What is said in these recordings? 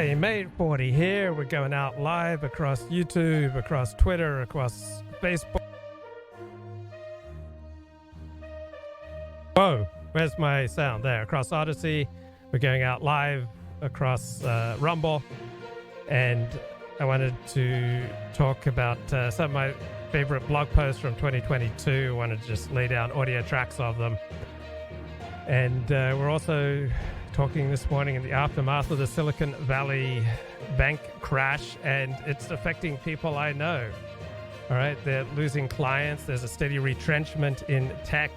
Okay, May 40 here. We're going out live across YouTube, across Twitter, across Facebook. Whoa, where's my sound? There, across Odyssey. We're going out live across Rumble. And I wanted to talk about some of my favorite blog posts from 2022. I wanted to just lay down audio tracks of them. And we're also talking this morning in the aftermath of the Silicon Valley bank crash, and it's affecting people I know. All right, they're losing clients. There's a steady retrenchment in tech.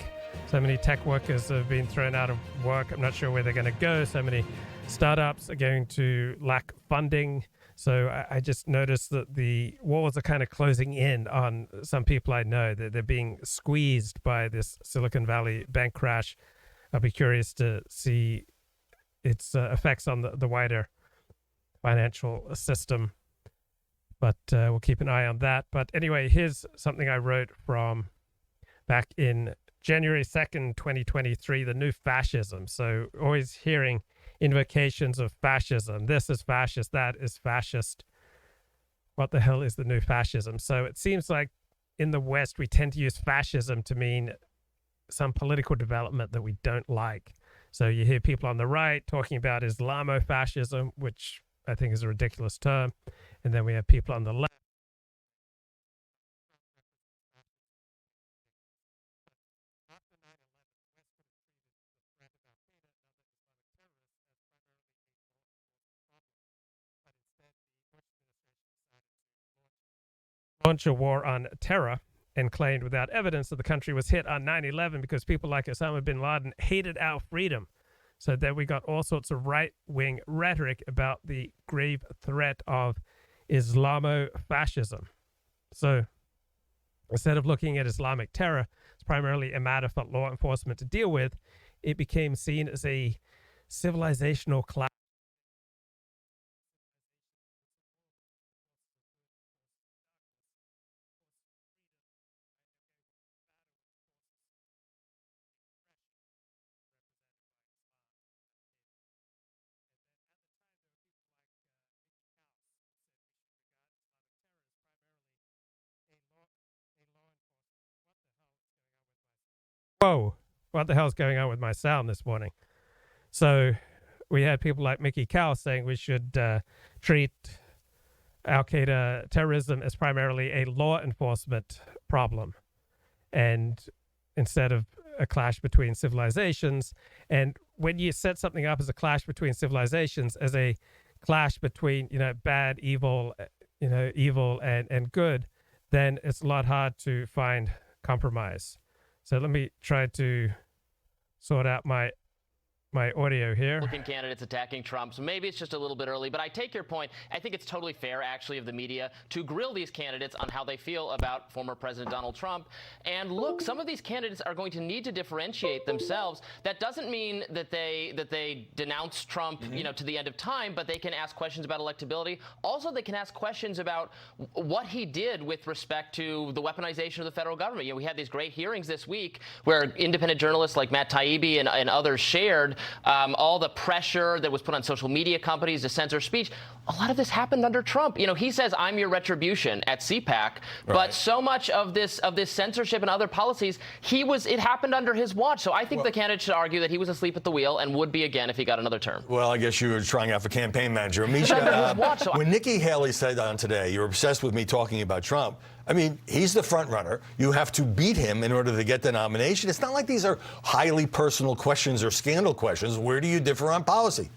So many tech workers have been thrown out of work. I'm not sure where they're going to go. So many startups are going to lack funding. So I just noticed that the walls are kind of closing in on some people I know. They're being squeezed by this Silicon Valley bank crash. I'll be curious to see its effects on the wider financial system. But we'll keep an eye on that. But anyway, here's something I wrote from back in January 2nd, 2023, the new fascism. So always hearing invocations of fascism. This is fascist, that is fascist. What the hell is the new fascism? So it seems like in the West, we tend to use fascism to mean some political development that we don't like. So you hear people on the right talking about Islamofascism, which I think is a ridiculous term. And then we have people on the left. Launch a war on terror and claimed without evidence that the country was hit on 9/11 because people like Osama bin Laden hated our freedom. So then we got all sorts of right-wing rhetoric about the grave threat of Islamofascism. So instead of looking at Islamic terror, it's primarily a matter for law enforcement to deal with. It became seen as a civilizational collapse. Whoa, what the hell's going on with my sound this morning? So we had people like Mickey Cow saying we should treat Al-Qaeda terrorism as primarily a law enforcement problem, and instead of a clash between civilizations. And when you set something up as a clash between civilizations, as a clash between, bad, evil, evil and good, then it's a lot hard to find compromise. So let me try to sort out my audio here. Republican candidates attacking Trump, so maybe it's just a little bit early, but I take your point. I think it's totally fair, actually, of the media to grill these candidates on how they feel about former President Donald Trump. And look, some of these candidates are going to need to differentiate themselves. That doesn't mean that they denounce Trump, to the end of time, but they can ask questions about electability. Also, they can ask questions about what he did with respect to the weaponization of the federal government. We had these great hearings this week where independent journalists like Matt Taibbi and others shared all the pressure that was put on social media companies to censor speech. A lot of this happened under Trump. He says, "I'm your retribution" at CPAC, but so much of this censorship and other policies, it happened under his watch. So I think the candidate should argue that he was asleep at the wheel and would be again if he got another term. Well, I guess you were trying out for campaign manager. Misha, when Nikki Haley said on Today, "You're obsessed with me talking about Trump," I mean, he's the front runner. You have to beat him in order to get the nomination. It's not like these are highly personal questions or scandal questions. Where do you differ on policy?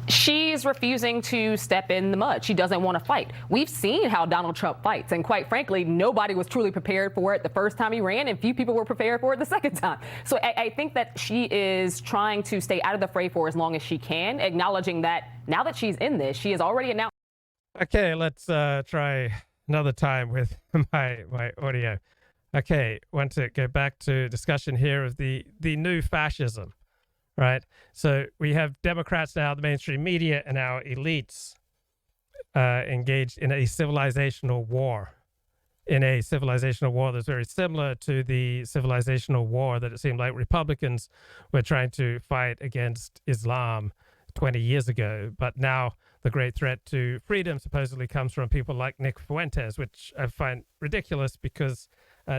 She's refusing to step in the mud. She doesn't want to fight. We've seen how Donald Trump fights, and quite frankly, nobody was truly prepared for it the first time he ran, and few people were prepared for it the second time. So I think that she is trying to stay out of the fray for as long as she can, acknowledging that now that she's in this, she has already announced. Okay, let's try another time with my audio. Okay, want to go back to discussion here of the new fascism, right? So we have Democrats now, the mainstream media, and our elites engaged in a civilizational war. In a civilizational war that's very similar to the civilizational war that it seemed like Republicans were trying to fight against Islam 20 years ago. But now the great threat to freedom supposedly comes from people like Nick Fuentes, which I find ridiculous because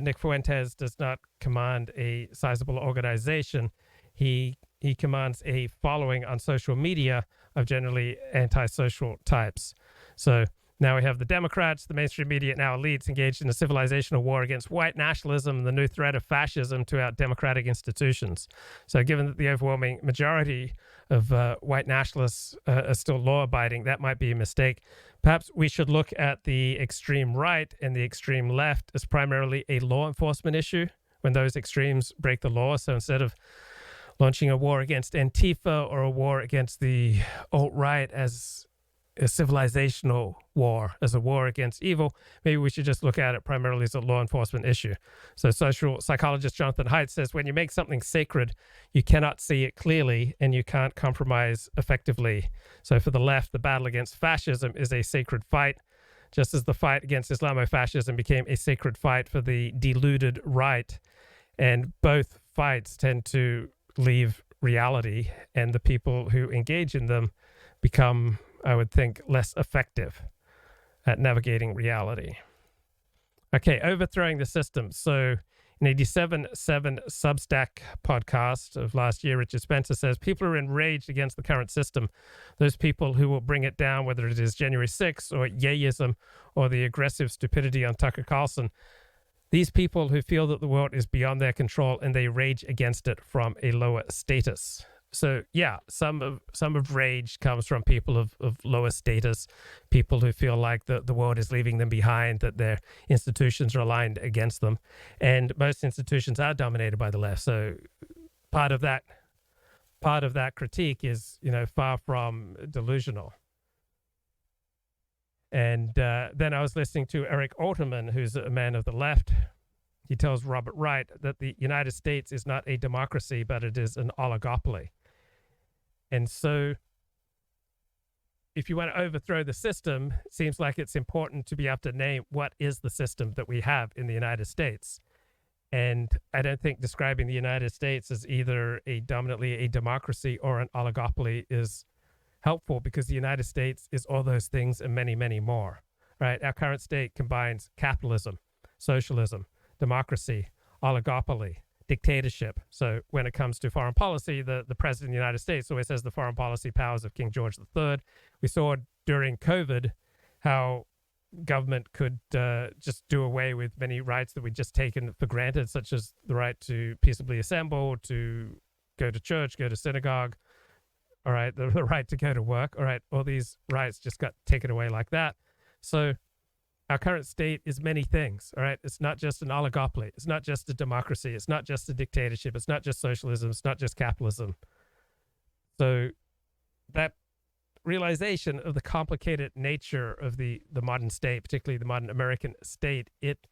Nick Fuentes does not command a sizable organization. He commands a following on social media of generally antisocial types. So now we have the Democrats, the mainstream media, now elites engaged in a civilizational war against white nationalism and the new threat of fascism to our democratic institutions. So given that the overwhelming majority of white nationalists are still law-abiding, that might be a mistake. Perhaps we should look at the extreme right and the extreme left as primarily a law enforcement issue when those extremes break the law. So instead of launching a war against Antifa or a war against the alt-right as a civilizational war, as a war against evil, maybe we should just look at it primarily as a law enforcement issue. So social psychologist Jonathan Haidt says, when you make something sacred, you cannot see it clearly and you can't compromise effectively. So for the left, the battle against fascism is a sacred fight, just as the fight against Islamofascism became a sacred fight for the deluded right. And both fights tend to leave reality, and the people who engage in them become, I would think, less effective at navigating reality. Okay, overthrowing the system. So in a December 7 Substack podcast of last year, Richard Spencer says, people are enraged against the current system. Those people who will bring it down, whether it is January 6th or Yayism or the aggressive stupidity on Tucker Carlson, these people who feel that the world is beyond their control and they rage against it from a lower status. So yeah, some of rage comes from people of lower status, people who feel like the world is leaving them behind, that their institutions are aligned against them. And most institutions are dominated by the left. So part of that critique is, far from delusional. And then I was listening to Eric Alterman, who's a man of the left. He tells Robert Wright that the United States is not a democracy, but it is an oligopoly. And so if you want to overthrow the system, it seems like it's important to be able to name what is the system that we have in the United States. And I don't think describing the United States as either dominantly a democracy or an oligopoly is helpful, because the United States is all those things and many, many more, right? Our current state combines capitalism, socialism, democracy, oligopoly, dictatorship. So when it comes to foreign policy, the president of the United States always has the foreign policy powers of King George III. We saw during COVID how government could just do away with many rights that we'd just taken for granted, such as the right to peaceably assemble, to go to church, go to synagogue, all right, the right to go to work, all right, all these rights just got taken away like that. So our current state is many things, all right? It's not just an oligopoly. It's not just a democracy. It's not just a dictatorship. It's not just socialism. It's not just capitalism. So that realization of the complicated nature of the modern state, particularly the modern American state, it,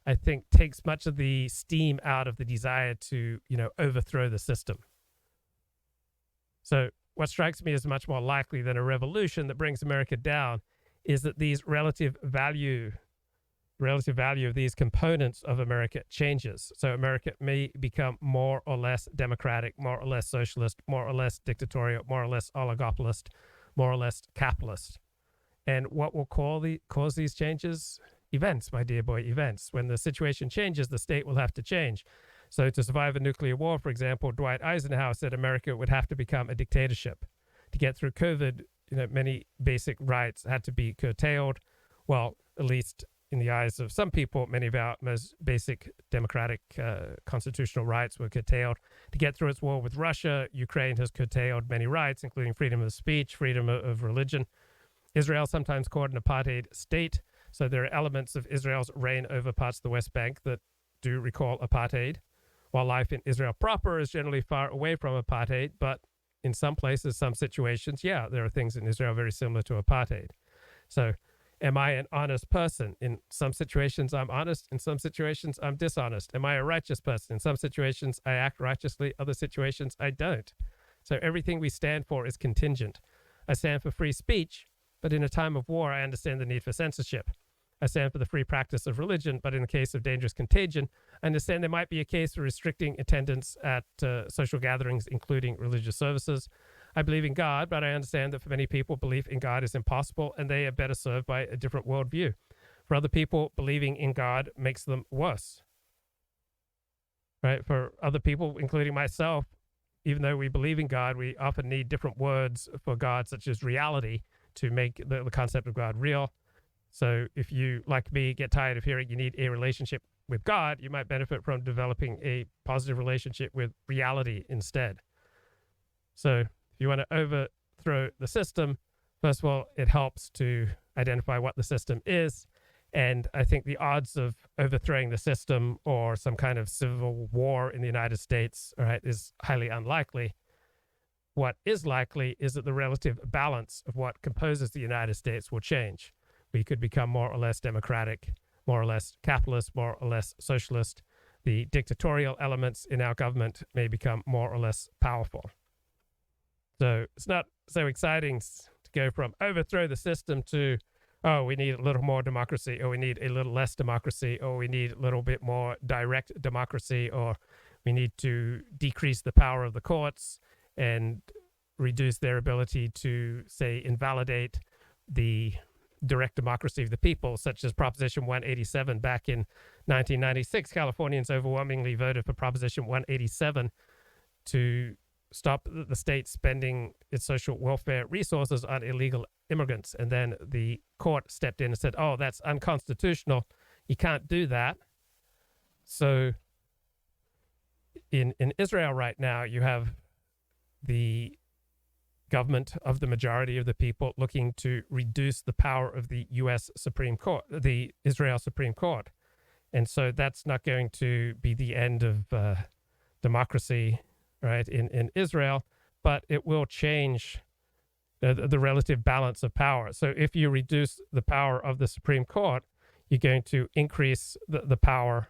I think, takes much of the steam out of the desire to, overthrow the system. So what strikes me as much more likely than a revolution that brings America down is that these relative value of these components of America changes. So America may become more or less democratic, more or less socialist, more or less dictatorial, more or less oligopolist, more or less capitalist. And what will cause these changes? Events, my dear boy, events. When the situation changes, the state will have to change. So to survive a nuclear war, for example, Dwight Eisenhower said America would have to become a dictatorship. To get through COVID, many basic rights had to be curtailed. Well, at least in the eyes of some people, many of our most basic democratic constitutional rights were curtailed. To get through its war with Russia, Ukraine has curtailed many rights, including freedom of speech, freedom of religion. Israel, sometimes called an apartheid state. So there are elements of Israel's reign over parts of the West Bank that do recall apartheid, while life in Israel proper is generally far away from apartheid. But in some places, some situations, yeah, there are things in Israel very similar to apartheid. So am I an honest person? In some situations, I'm honest. In some situations, I'm dishonest. Am I a righteous person? In some situations, I act righteously. Other situations, I don't. So everything we stand for is contingent. I stand for free speech, but in a time of war, I understand the need for censorship. I stand for the free practice of religion, but in the case of dangerous contagion, I understand there might be a case for restricting attendance at social gatherings, including religious services. I believe in God, but I understand that for many people, belief in God is impossible, and they are better served by a different worldview. For other people, believing in God makes them worse. Right? For other people, including myself, even though we believe in God, we often need different words for God, such as reality, to make the concept of God real. So if you, like me, get tired of hearing you need a relationship with God, you might benefit from developing a positive relationship with reality instead. So if you want to overthrow the system, first of all, it helps to identify what the system is. And I think the odds of overthrowing the system or some kind of civil war in the United States, all right, is highly unlikely. What is likely is that the relative balance of what composes the United States will change. We could become more or less democratic, more or less capitalist, more or less socialist. The dictatorial elements in our government may become more or less powerful. So it's not so exciting to go from overthrow the system to, oh, we need a little more democracy, or we need a little less democracy, or we need a little bit more direct democracy, or we need to decrease the power of the courts and reduce their ability to, say, invalidate the direct democracy of the people, such as Proposition 187 back in 1996. Californians overwhelmingly voted for Proposition 187 to stop the state spending its social welfare resources on illegal immigrants. And then the court stepped in and said, oh, that's unconstitutional. You can't do that. So in Israel right now, you have the government of the majority of the people looking to reduce the power of the U.S. Supreme Court, the Israel Supreme Court. And so that's not going to be the end of democracy, right, in Israel, but it will change the relative balance of power. So if you reduce the power of the Supreme Court, you're going to increase the power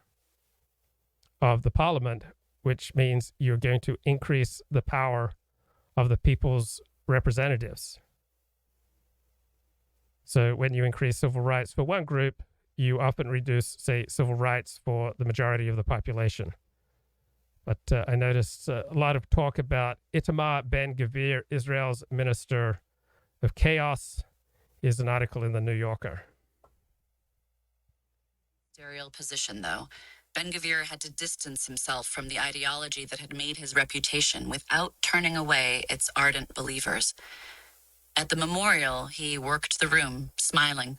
of the parliament, which means you're going to increase the power of the people's representatives. So when you increase civil rights for one group, you often reduce, say, civil rights for the majority of the population. But I noticed a lot of talk about Itamar Ben-Gvir, Israel's Minister of Chaos. Is an article in the New Yorker. Ministerial position, though. Ben-Gvir had to distance himself from the ideology that had made his reputation without turning away its ardent believers. At the memorial, he worked the room, smiling.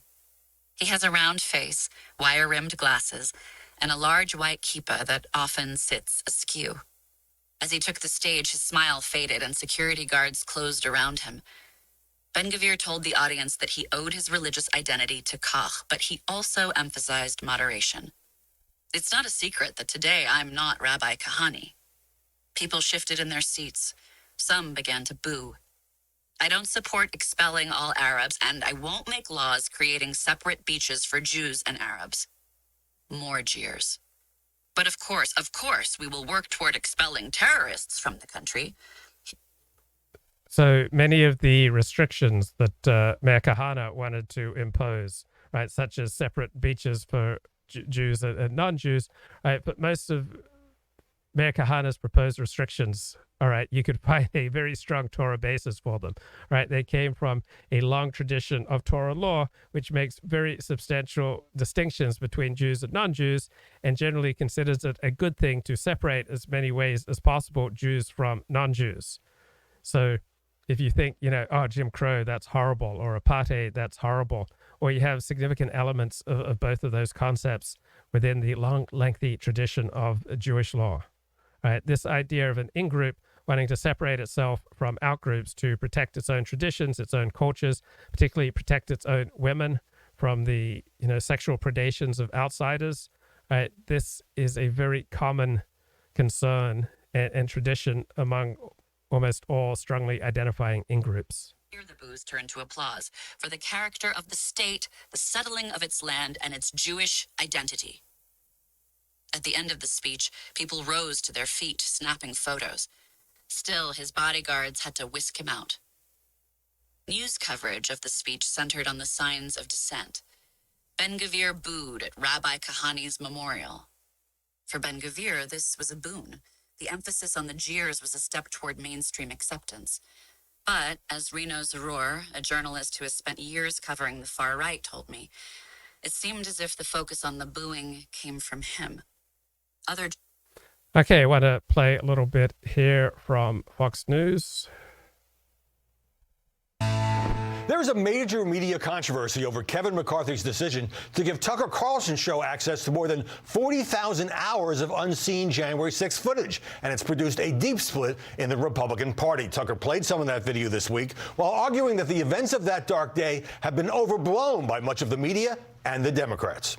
He has a round face, wire-rimmed glasses, and a large white kippah that often sits askew. As he took the stage, his smile faded and security guards closed around him. Ben-Gvir told the audience that he owed his religious identity to Kach, but he also emphasized moderation. It's not a secret that today I'm not Rabbi Kahane. People shifted in their seats. Some began to boo. I don't support expelling all Arabs, and I won't make laws creating separate beaches for Jews and Arabs. More jeers. But of course, we will work toward expelling terrorists from the country. So many of the restrictions that Mayor Kahane wanted to impose, right, such as separate beaches for Jews and non-Jews, right, but most of Mayor Kahane's proposed restrictions, all right, you could find a very strong Torah basis for them, right? They came from a long tradition of Torah law, which makes very substantial distinctions between Jews and non-Jews, and generally considers it a good thing to separate as many ways as possible Jews from non-Jews. So if you think, oh, Jim Crow, that's horrible, or apartheid, that's horrible, or you have significant elements of both of those concepts within the long, lengthy tradition of Jewish law, right? This idea of an in-group wanting to separate itself from out-groups to protect its own traditions, its own cultures, particularly protect its own women from the, sexual predations of outsiders, right? This is a very common concern and tradition among almost all strongly identifying in-groups. Here the boos turned to applause for the character of the state, the settling of its land, and its Jewish identity. At the end of the speech, people rose to their feet, snapping photos. Still, his bodyguards had to whisk him out. News coverage of the speech centered on the signs of dissent. Ben-Gvir booed at Rabbi Kahane's memorial. For Ben-Gvir, this was a boon. The emphasis on the jeers was a step toward mainstream acceptance. But, as Reno Zaror, a journalist who has spent years covering the far right, told me, it seemed as if the focus on the booing came from him. Okay, I want to play a little bit here from Fox News. There is a major media controversy over Kevin McCarthy's decision to give Tucker Carlson's show access to more than 40,000 hours of unseen January 6th footage, and it's produced a deep split in the Republican Party. Tucker played some of that video this week while arguing that the events of that dark day have been overblown by much of the media and the Democrats.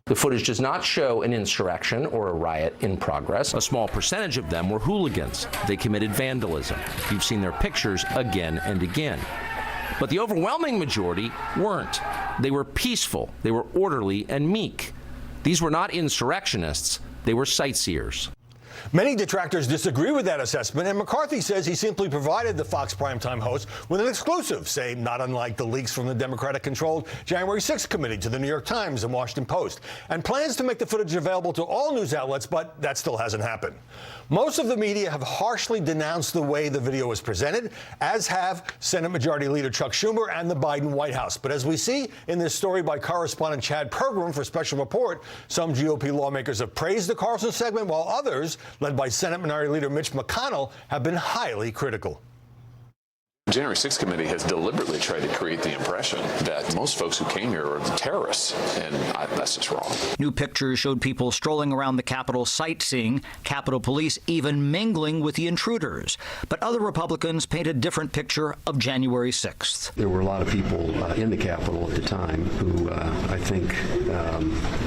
The footage does not show an insurrection or a riot in progress. A small percentage of them were hooligans. They committed vandalism. You've seen their pictures again and again. But the overwhelming majority weren't. They were peaceful, they were orderly and meek. These were not insurrectionists, they were sightseers. Many detractors disagree with that assessment, and McCarthy says he simply provided the Fox primetime host with an exclusive, say, not unlike the leaks from the Democratic-controlled January 6th committee to the New York Times and Washington Post, and plans to make the footage available to all news outlets, but that still hasn't happened. Most of the media have harshly denounced the way the video was presented, as have Senate Majority Leader Chuck Schumer and the Biden White House. But as we see in this story by correspondent Chad Pergram for Special Report, some GOP lawmakers have praised the Carlson segment, while others, led by Senate Minority Leader Mitch McConnell, have been highly critical. The January 6th committee has deliberately tried to create the impression that most folks who came here are terrorists, and that's just wrong. New pictures showed people strolling around the Capitol sightseeing, Capitol Police even mingling with the intruders. But other Republicans paint a different picture of January 6th. There were a lot of people in the Capitol at the time who I think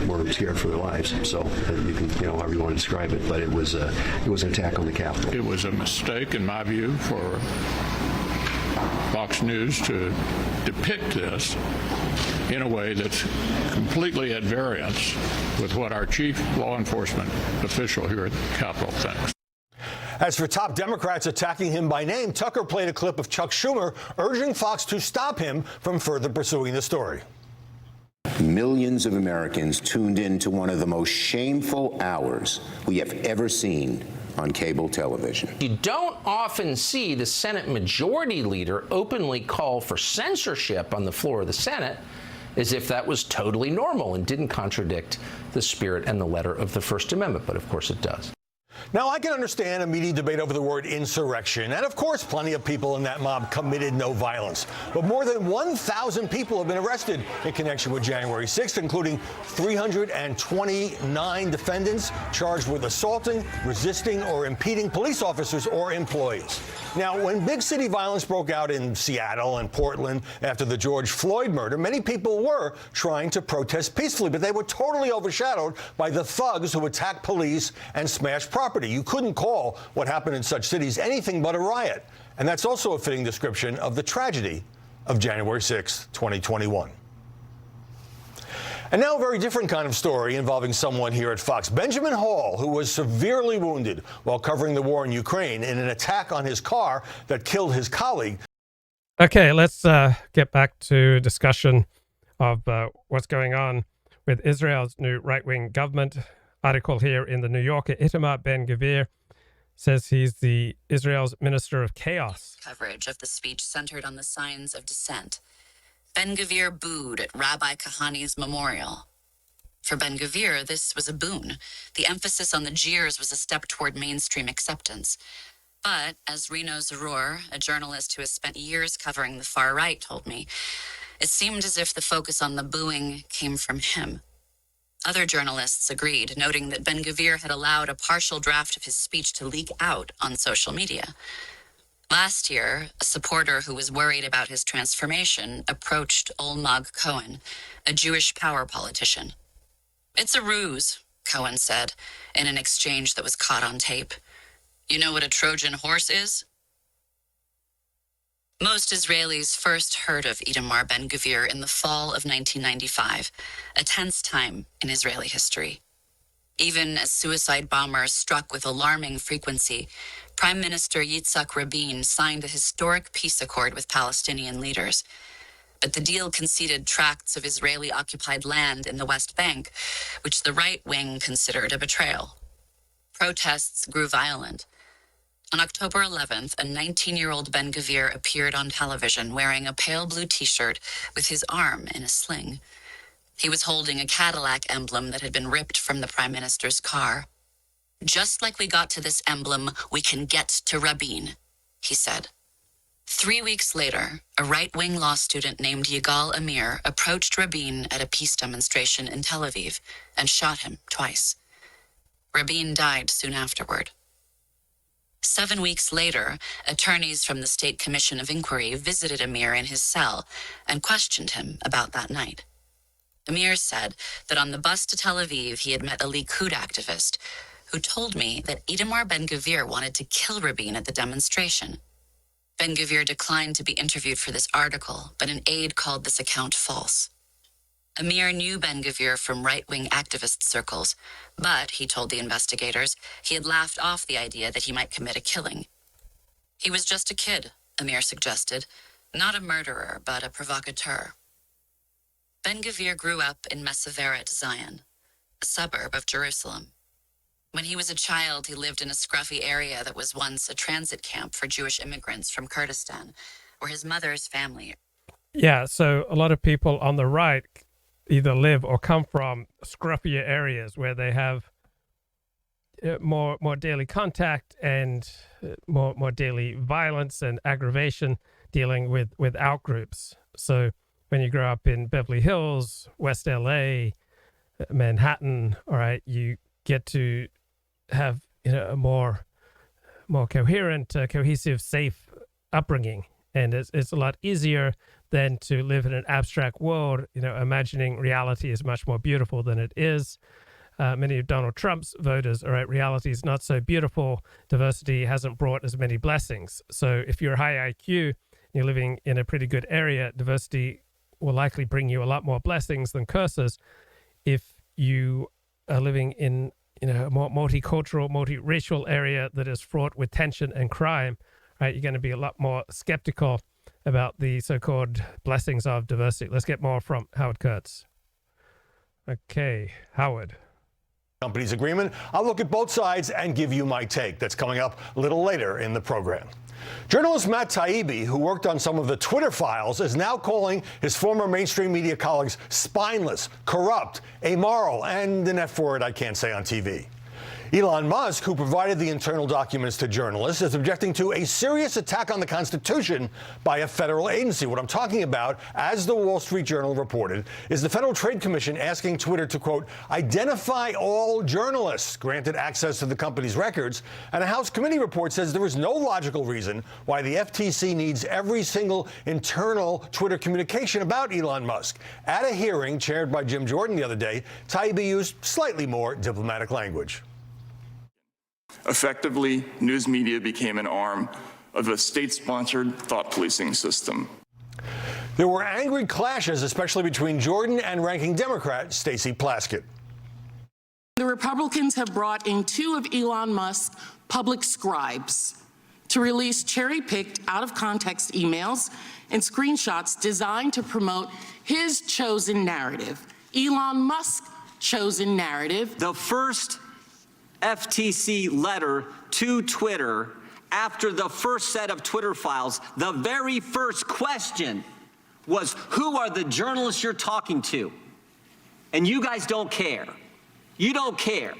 were scared for their lives. So you can, however you want to describe it, but it was an attack on the Capitol. It was a mistake, in my view, for Fox News to depict this in a way that's completely at variance with what our chief law enforcement official here at the Capitol thinks. As for top Democrats attacking him by name, Tucker played a clip of Chuck Schumer urging Fox to stop him from further pursuing the story. Millions of Americans tuned in to one of the most shameful hours we have ever seen on cable television. You don't often see the Senate Majority Leader openly call for censorship on the floor of the Senate, as if that was totally normal and didn't contradict the spirit and the letter of the First Amendment, but of course it does. Now, I can understand a media debate over the word insurrection, and of course plenty of people in that mob committed no violence. But more than 1,000 people have been arrested in connection with January 6th, including 329 defendants charged with assaulting, resisting, or impeding police officers or employees. Now, when big city violence broke out in Seattle and Portland after the George Floyd murder, many people were trying to protest peacefully, but they were totally overshadowed by the thugs who attacked police and smashed property. You couldn't call what happened in such cities anything but a riot. And that's also a fitting description of the tragedy of January 6, 2021. And now a very different kind of story involving someone here at Fox. Benjamin Hall, who was severely wounded while covering the war in Ukraine in an attack on his car that killed his colleague. Okay, let's get back to discussion of what's going on with Israel's new right-wing government. Article here in the New Yorker. Itamar Ben-Gvir says he's the Israel's Minister of Chaos. Coverage of the speech centered on the signs of dissent. Ben-Gvir booed at Rabbi Kahani's memorial. For Ben-Gvir, this was a boon. The emphasis on the jeers was a step toward mainstream acceptance. But, as Reno Zaror, a journalist who has spent years covering the far right, told me, it seemed as if the focus on the booing came from him. Other journalists agreed, noting that Ben-Gvir had allowed a partial draft of his speech to leak out on social media. Last year, a supporter who was worried about his transformation approached Olmog Cohen, a Jewish power politician. "It's a ruse," Cohen said, in an exchange that was caught on tape. "You know what a Trojan horse is?" Most Israelis first heard of Itamar Ben-Gvir in the fall of 1995, a tense time in Israeli history. Even as suicide bombers struck with alarming frequency, Prime Minister Yitzhak Rabin signed a historic peace accord with Palestinian leaders. But the deal conceded tracts of Israeli-occupied land in the West Bank, which the right wing considered a betrayal. Protests grew violent. On October 11th, a 19-year-old Ben-Gvir appeared on television wearing a pale blue t-shirt with his arm in a sling. He was holding a Cadillac emblem that had been ripped from the prime minister's car. "Just like we got to this emblem, we can get to Rabin," he said. 3 weeks later, a right-wing law student named Yigal Amir approached Rabin at a peace demonstration in Tel Aviv and shot him twice. Rabin died soon afterward. 7 weeks later, attorneys from the State Commission of Inquiry visited Amir in his cell and questioned him about that night. Amir said that on the bus to Tel Aviv, he had met a Likud activist who told me that Itamar Ben-Gvir wanted to kill Rabin at the demonstration. Ben-Gvir declined to be interviewed for this article, but an aide called this account false. Amir knew Ben-Gvir from right-wing activist circles, but, he told the investigators, he had laughed off the idea that he might commit a killing. He was just a kid, Amir suggested, not a murderer, but a provocateur. Ben-Gvir grew up in Mesaveret, Zion, a suburb of Jerusalem. When he was a child, he lived in a scruffy area that was once a transit camp for Jewish immigrants from Kurdistan, where his mother's family... Yeah, so a lot of people on the right either live or come from scruffier areas where they have more daily contact and more daily violence and aggravation dealing with outgroups. So when you grow up in Beverly Hills, West LA, Manhattan, all right, you get to have a more coherent, cohesive, safe upbringing, and it's a lot easier than to live in an abstract world, imagining reality is much more beautiful than it is. Many of Donald Trump's voters, all right, reality is not so beautiful. Diversity hasn't brought as many blessings. So if you're high IQ, and you're living in a pretty good area, diversity will likely bring you a lot more blessings than curses. If you are living in a more multicultural, multiracial area that is fraught with tension and crime, right, you're going to be a lot more skeptical about the so-called blessings of diversity. Let's get more from Howard Kurtz. Okay, Howard. Company's agreement. I'll look at both sides and give you my take. That's coming up a little later in the program. Journalist Matt Taibbi, who worked on some of the Twitter files, is now calling his former mainstream media colleagues spineless, corrupt, amoral, and an F word I can't say on TV. Elon Musk, who provided the internal documents to journalists, is objecting to a serious attack on the Constitution by a federal agency. What I'm talking about, as the Wall Street Journal reported, is the Federal Trade Commission asking Twitter to, quote, identify all journalists granted access to the company's records. And a House committee report says there is no logical reason why the FTC needs every single internal Twitter communication about Elon Musk. At a hearing chaired by Jim Jordan the other day, Taibbi used slightly more diplomatic language. Effectively, news media became an arm of a state-sponsored thought policing system. There were angry clashes, especially between Jordan and ranking Democrat Stacey Plaskett. The Republicans have brought in two of Elon Musk's public scribes to release cherry-picked, out-of-context emails and screenshots designed to promote his chosen narrative, Elon Musk's chosen narrative. The first FTC letter to Twitter after the first set of Twitter files, the very first question was, who are the journalists you're talking to? And you guys don't care. You don't care.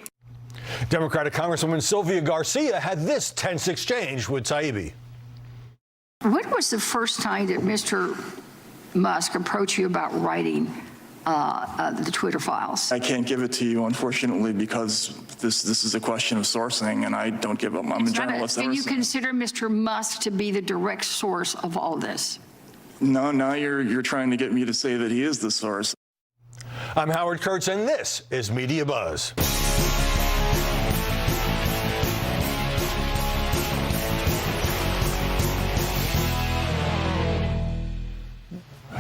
Democratic Congresswoman Sylvia Garcia had this tense exchange with Taibbi. When was the first time that Mr. Musk approached you about writing the Twitter files? I can't give it to you, unfortunately, because this is a question of sourcing, and I don't give up. I'm a journalist. Can you consider Mr. Musk to be the direct source of all this? No, now you're trying to get me to say that he is the source. I'm Howard Kurtz, and this is Media Buzz.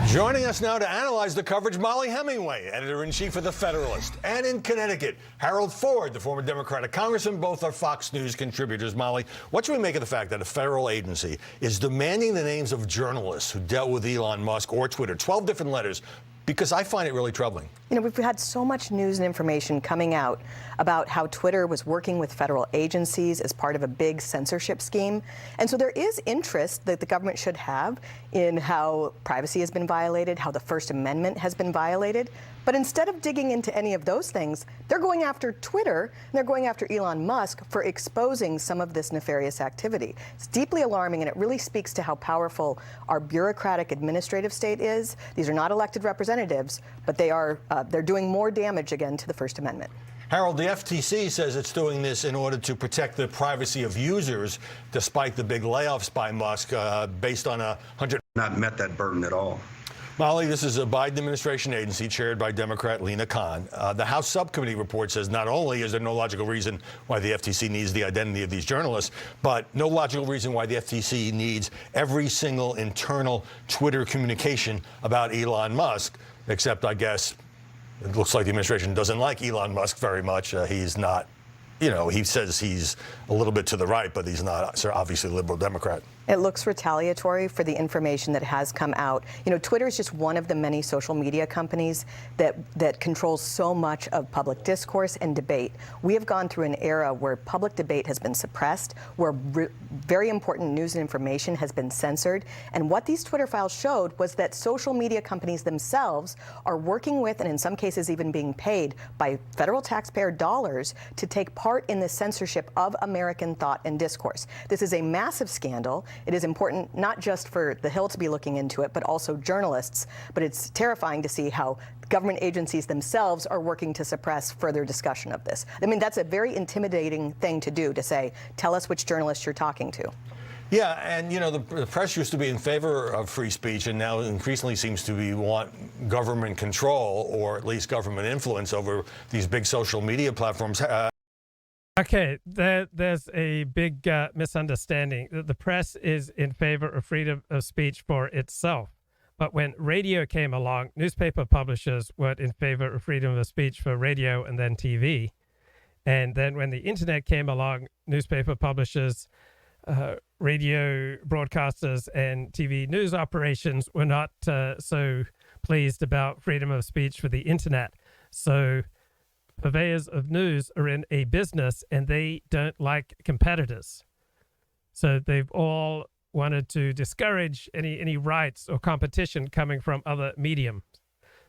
Joining us now to analyze the coverage, Molly Hemingway, editor-in-chief of The Federalist. And in Connecticut, Harold Ford, the former Democratic congressman. Both are Fox News contributors. Molly, what should we make of the fact that a federal agency is demanding the names of journalists who dealt with Elon Musk or Twitter? 12 different letters, because I find it really troubling. You know, we've had so much news and information coming out about how Twitter was working with federal agencies as part of a big censorship scheme. And so there is interest that the government should have in how privacy has been violated, how the First Amendment has been violated. But instead of digging into any of those things, they're going after Twitter, and they're going after Elon Musk for exposing some of this nefarious activity. It's deeply alarming, and it really speaks to how powerful our bureaucratic administrative state is. These are not elected representatives, but they're doing more damage again to the First Amendment. Harold, the FTC says it's doing this in order to protect the privacy of users, despite the big layoffs by Musk, based on 100. Not met that burden at all. Molly, this is a Biden administration agency chaired by Democrat Lena Khan. The House subcommittee report says not only is there no logical reason why the FTC needs the identity of these journalists, but no logical reason why the FTC needs every single internal Twitter communication about Elon Musk, except, I guess, it looks like the administration doesn't like Elon Musk very much. He's not, he says he's a little bit to the right, but he's not obviously a liberal Democrat. It looks retaliatory for the information that has come out. You know, Twitter is just one of the many social media companies that controls so much of public discourse and debate. We have gone through an era where public debate has been suppressed, where very important news and information has been censored. And what these Twitter files showed was that social media companies themselves are working with, and in some cases even being paid by federal taxpayer dollars, to take part in the censorship of American thought and discourse. This is a massive scandal. It is important not just for the Hill to be looking into it, but also journalists. But it's terrifying to see how government agencies themselves are working to suppress further discussion of this. I mean, that's a very intimidating thing to do, to say, tell us which journalist you're talking to. Yeah, and the press used to be in favor of free speech, and now increasingly seems to want government control, or at least government influence over these big social media platforms. Okay, there's a big misunderstanding. The press is in favor of freedom of speech for itself. But when radio came along, newspaper publishers were in favor of freedom of speech for radio and then TV. And then when the internet came along, newspaper publishers, radio broadcasters, and TV news operations were not so pleased about freedom of speech for the internet. So purveyors of news are in a business, and they don't like competitors. So they've all wanted to discourage any rights or competition coming from other mediums.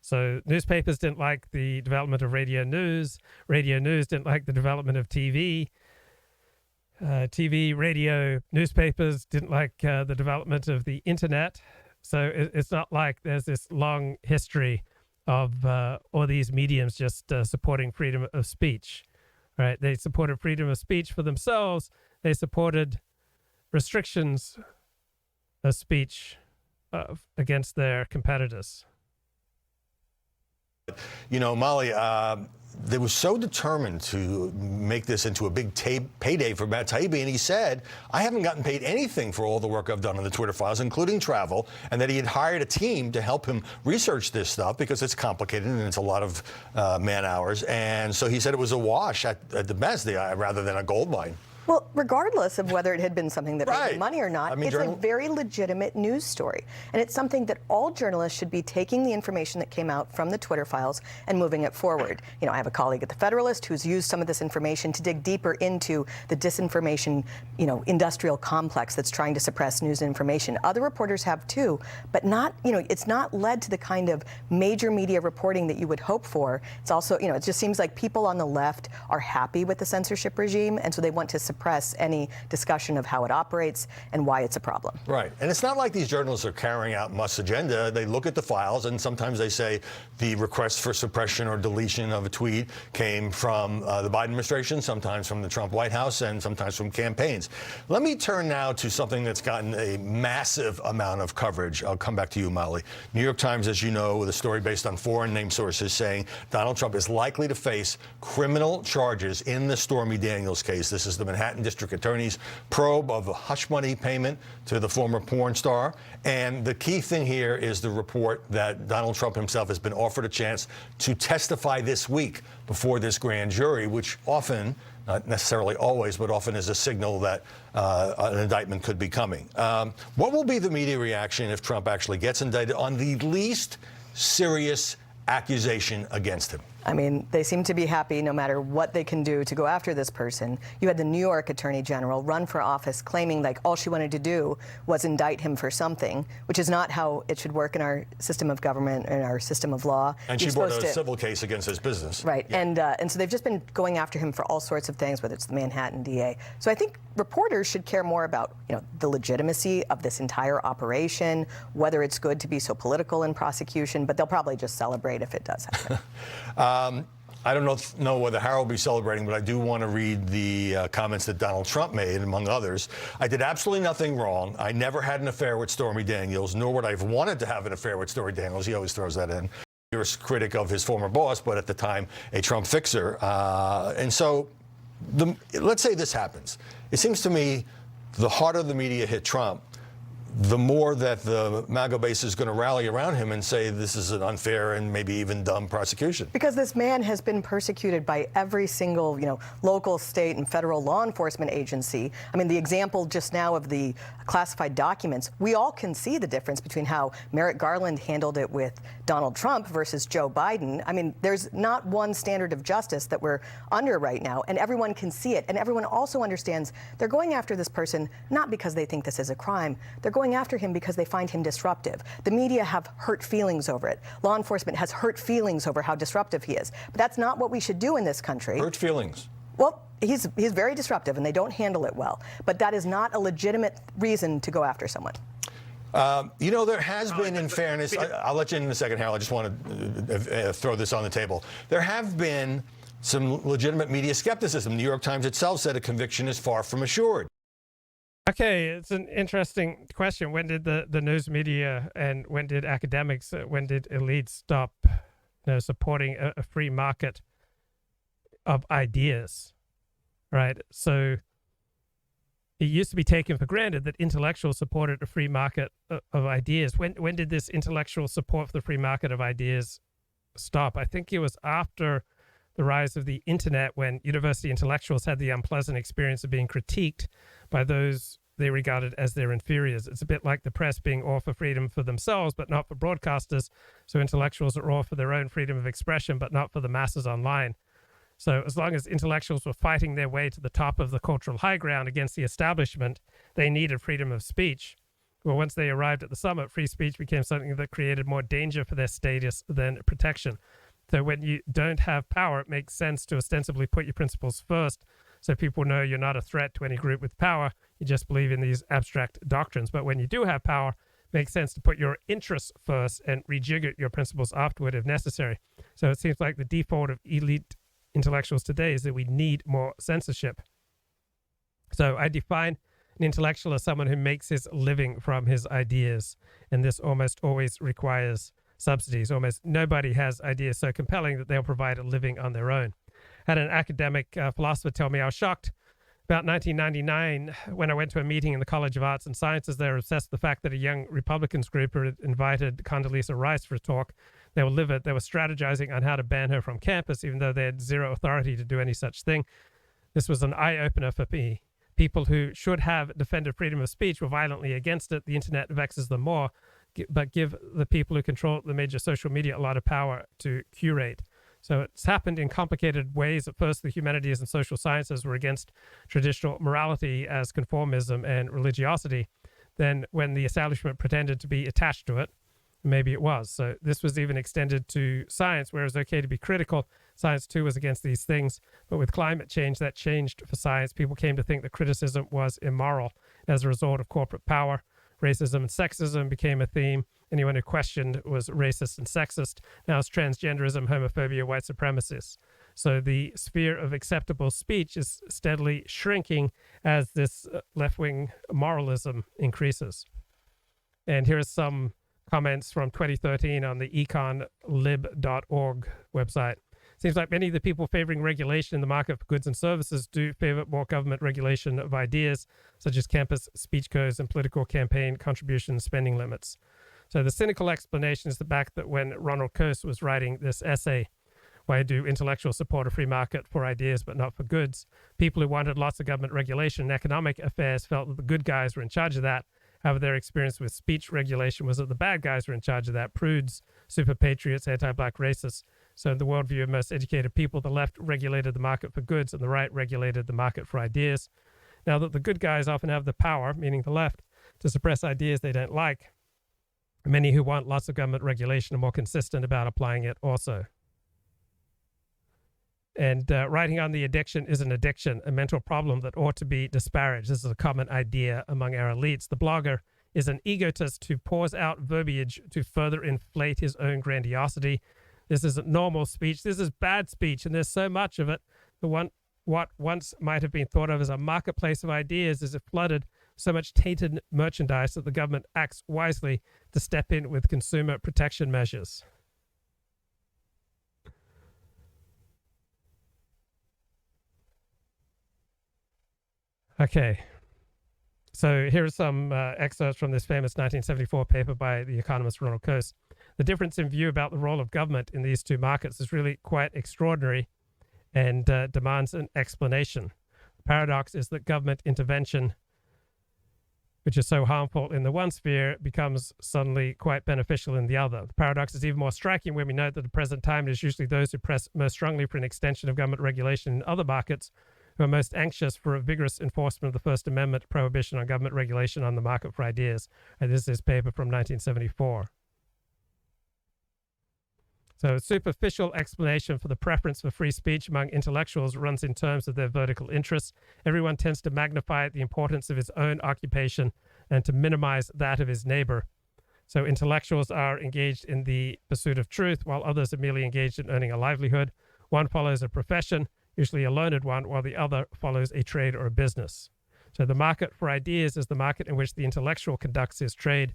So newspapers didn't like the development of radio news. Radio news didn't like the development of TV. TV, radio, newspapers didn't like the development of the internet. So it's not like there's this long history of all these mediums just supporting freedom of speech, right? They supported freedom of speech for themselves. They supported restrictions of speech against their competitors. Molly, they were so determined to make this into a big payday for Matt Taibbi, and he said, I haven't gotten paid anything for all the work I've done on the Twitter files, including travel, and that he had hired a team to help him research this stuff because it's complicated and it's a lot of man hours. And so he said it was a wash at the best, rather than a gold mine. Well, regardless of whether it had been something that made money or not, it's a very legitimate news story. And it's something that all journalists should be taking the information that came out from the Twitter files and moving it forward. I have a colleague at the Federalist who's used some of this information to dig deeper into the disinformation, industrial complex that's trying to suppress news and information. Other reporters have too, but not, it's not led to the kind of major media reporting that you would hope for. It's also, it just seems like people on the left are happy with the censorship regime, and so they want to suppress any discussion of how it operates and why it's a problem. Right. And it's not like these journalists are carrying out Musk's agenda. They look at the files, and sometimes they say the request for suppression or deletion of a tweet came from the Biden administration, sometimes from the Trump White House, and sometimes from campaigns. Let me turn now to something that's gotten a massive amount of coverage. I'll come back to you, Molly. New York Times, as you know, with a story based on foreign name sources saying Donald Trump is likely to face criminal charges in the Stormy Daniels case. This is the Manhattan District Attorney's probe of a hush money payment to the former porn star. And the key thing here is the report that Donald Trump himself has been offered a chance to testify this week before this grand jury, which often, not necessarily always, but often is a signal that an indictment could be coming. What will be the media reaction if Trump actually gets indicted on the least serious accusation against him. I mean, they seem to be happy no matter what they can do to go after this person. You had the New York Attorney General run for office claiming like all she wanted to do was indict him for something, which is not how it should work in our system of government and our system of law. And she brought a civil case against his business. Right, yeah. And so they've just been going after him for all sorts of things, whether it's the Manhattan DA. So I think reporters should care more about, the legitimacy of this entire operation, whether it's good to be so political in prosecution, but they'll probably just celebrate if it does happen. I don't know whether Harold will be celebrating, but I do want to read the comments that Donald Trump made, among others. I did absolutely nothing wrong. I never had an affair with Stormy Daniels, nor would I have wanted to have an affair with Stormy Daniels. He always throws that in. He was a critic of his former boss, but at the time, a Trump fixer. And so let's say this happens. It seems to me the harder the media hit Trump, the more that the MAGA base is going to rally around him and say this is an unfair and maybe even dumb prosecution. Because this man has been persecuted by every single, local, state, and federal law enforcement agency. I mean, the example just now of the classified documents, we all can see the difference between how Merrick Garland handled it with Donald Trump versus Joe Biden. I mean, there's not one standard of justice that we're under right now, and everyone can see it. And everyone also understands they're going after this person not because they think this is a crime. They're going after him because they find him disruptive. The media have hurt feelings over it. Law enforcement has hurt feelings over how disruptive he is. But that's not what we should do in this country. Hurt feelings? Well, he's very disruptive, and they don't handle it well. But that is not a legitimate reason to go after someone. There has been, in fairness, I'll let you in a second, Harold. I just want to throw this on the table. There have been some legitimate media skepticism. The New York Times itself said a conviction is far from assured. Okay, it's an interesting question. When did the news media and when did academics, when did elites stop supporting a free market of ideas, right? So it used to be taken for granted that intellectuals supported a free market of ideas. When did this intellectual support for the free market of ideas stop? I think it was after the rise of the internet, when university intellectuals had the unpleasant experience of being critiqued by those they regarded as their inferiors. It's a bit like the press being all for freedom for themselves, but not for broadcasters. So intellectuals are all for their own freedom of expression, but not for the masses online. So as long as intellectuals were fighting their way to the top of the cultural high ground against the establishment, they needed freedom of speech. Well, once they arrived at the summit, free speech became something that created more danger for their status than protection. So when you don't have power, it makes sense to ostensibly put your principles first, so people know you're not a threat to any group with power. You just believe in these abstract doctrines. But when you do have power, it makes sense to put your interests first and rejigger your principles afterward if necessary. So it seems like the default of elite intellectuals today is that we need more censorship. So I define an intellectual as someone who makes his living from his ideas, and this almost always requires subsidies. Almost nobody has ideas so compelling that they'll provide a living on their own. I had an academic philosopher tell me I was shocked about 1999 when I went to a meeting in the College of Arts and Sciences. They were obsessed with the fact that a young Republicans group had invited Condoleezza Rice for a talk. They were livid. They were strategizing on how to ban her from campus, even though they had zero authority to do any such thing. This was an eye-opener for me. People who should have defended freedom of speech were violently against it. The internet vexes them more, but give the people who control the major social media a lot of power to curate. So it's happened in complicated ways. At first, the humanities and social sciences were against traditional morality as conformism and religiosity. Then when the establishment pretended to be attached to it, maybe it was. So this was even extended to science, where it was okay to be critical. Science, too, was against these things. But with climate change, that changed for science. People came to think that criticism was immoral as a result of corporate power. Racism and sexism became a theme. Anyone who questioned was racist and sexist. Now it's transgenderism, homophobia, white supremacists. So the sphere of acceptable speech is steadily shrinking as this left-wing moralism increases. And here are some comments from 2013 on the econlib.org website. Seems like many of the people favoring regulation in the market for goods and services do favor more government regulation of ideas, such as campus speech codes and political campaign contribution spending limits. So the cynical explanation is the fact that when Ronald Kurtz was writing this essay, Why Do Intellectuals Support a Free Market for Ideas but Not for Goods? People who wanted lots of government regulation in economic affairs felt that the good guys were in charge of that, However, their experience with speech regulation was that the bad guys were in charge of that: prudes, super patriots, anti-black racists. So in the worldview of most educated people, the left regulated the market for goods and the right regulated the market for ideas. Now that the good guys often have the power, meaning the left, to suppress ideas they don't like, many who want lots of government regulation are more consistent about applying it also. And writing on the addiction is an addiction, a mental problem that ought to be disparaged. This is a common idea among our elites. The blogger is an egotist who pours out verbiage to further inflate his own grandiosity. This isn't normal speech. This is bad speech, and there's so much of it. What once might have been thought of as a marketplace of ideas is flooded so much tainted merchandise that the government acts wisely to step in with consumer protection measures. Okay, so here are some excerpts from this famous 1974 paper by the economist Ronald Coase. The difference in view about the role of government in these two markets is really quite extraordinary and demands an explanation. The paradox is that government intervention, which is so harmful in the one sphere, becomes suddenly quite beneficial in the other. The paradox is even more striking when we note that at the present time it is usually those who press most strongly for an extension of government regulation in other markets who are most anxious for a vigorous enforcement of the First Amendment prohibition on government regulation on the market for ideas. And this is paper from 1974. So a superficial explanation for the preference for free speech among intellectuals runs in terms of their vertical interests. Everyone tends to magnify the importance of his own occupation and to minimize that of his neighbor. So intellectuals are engaged in the pursuit of truth, while others are merely engaged in earning a livelihood. One follows a profession, usually a learned one, while the other follows a trade or a business. So the market for ideas is the market in which the intellectual conducts his trade.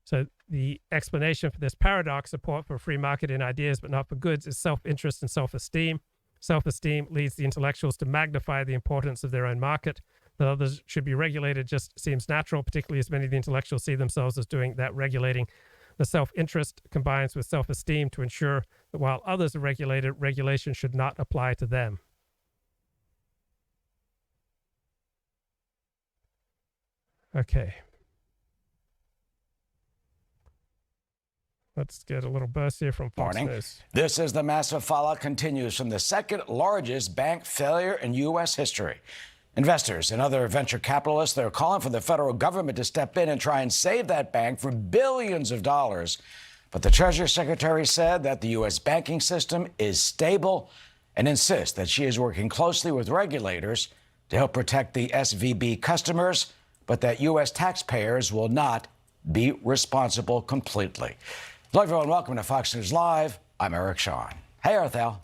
So the explanation for this paradox, support for a free market in ideas but not for goods, is self-interest and self-esteem. Self-esteem leads the intellectuals to magnify the importance of their own market. That others should be regulated just seems natural, particularly as many of the intellectuals see themselves as doing that regulating. The self-interest combines with self-esteem to ensure that while others are regulated, regulation should not apply to them. Okay. Let's get a little burst here from Fox News. This is the massive fallout continues from the second largest bank failure in U.S. history. Investors and other venture capitalists, they're calling for the federal government to step in and try and save that bank for billions of dollars. But the Treasury Secretary said that the U.S. banking system is stable and insists that she is working closely with regulators to help protect the SVB customers, but that U.S. taxpayers will not be responsible completely. Hello, everyone. Welcome to Fox News Live. I'm Eric Shawn. Hey, Arthel.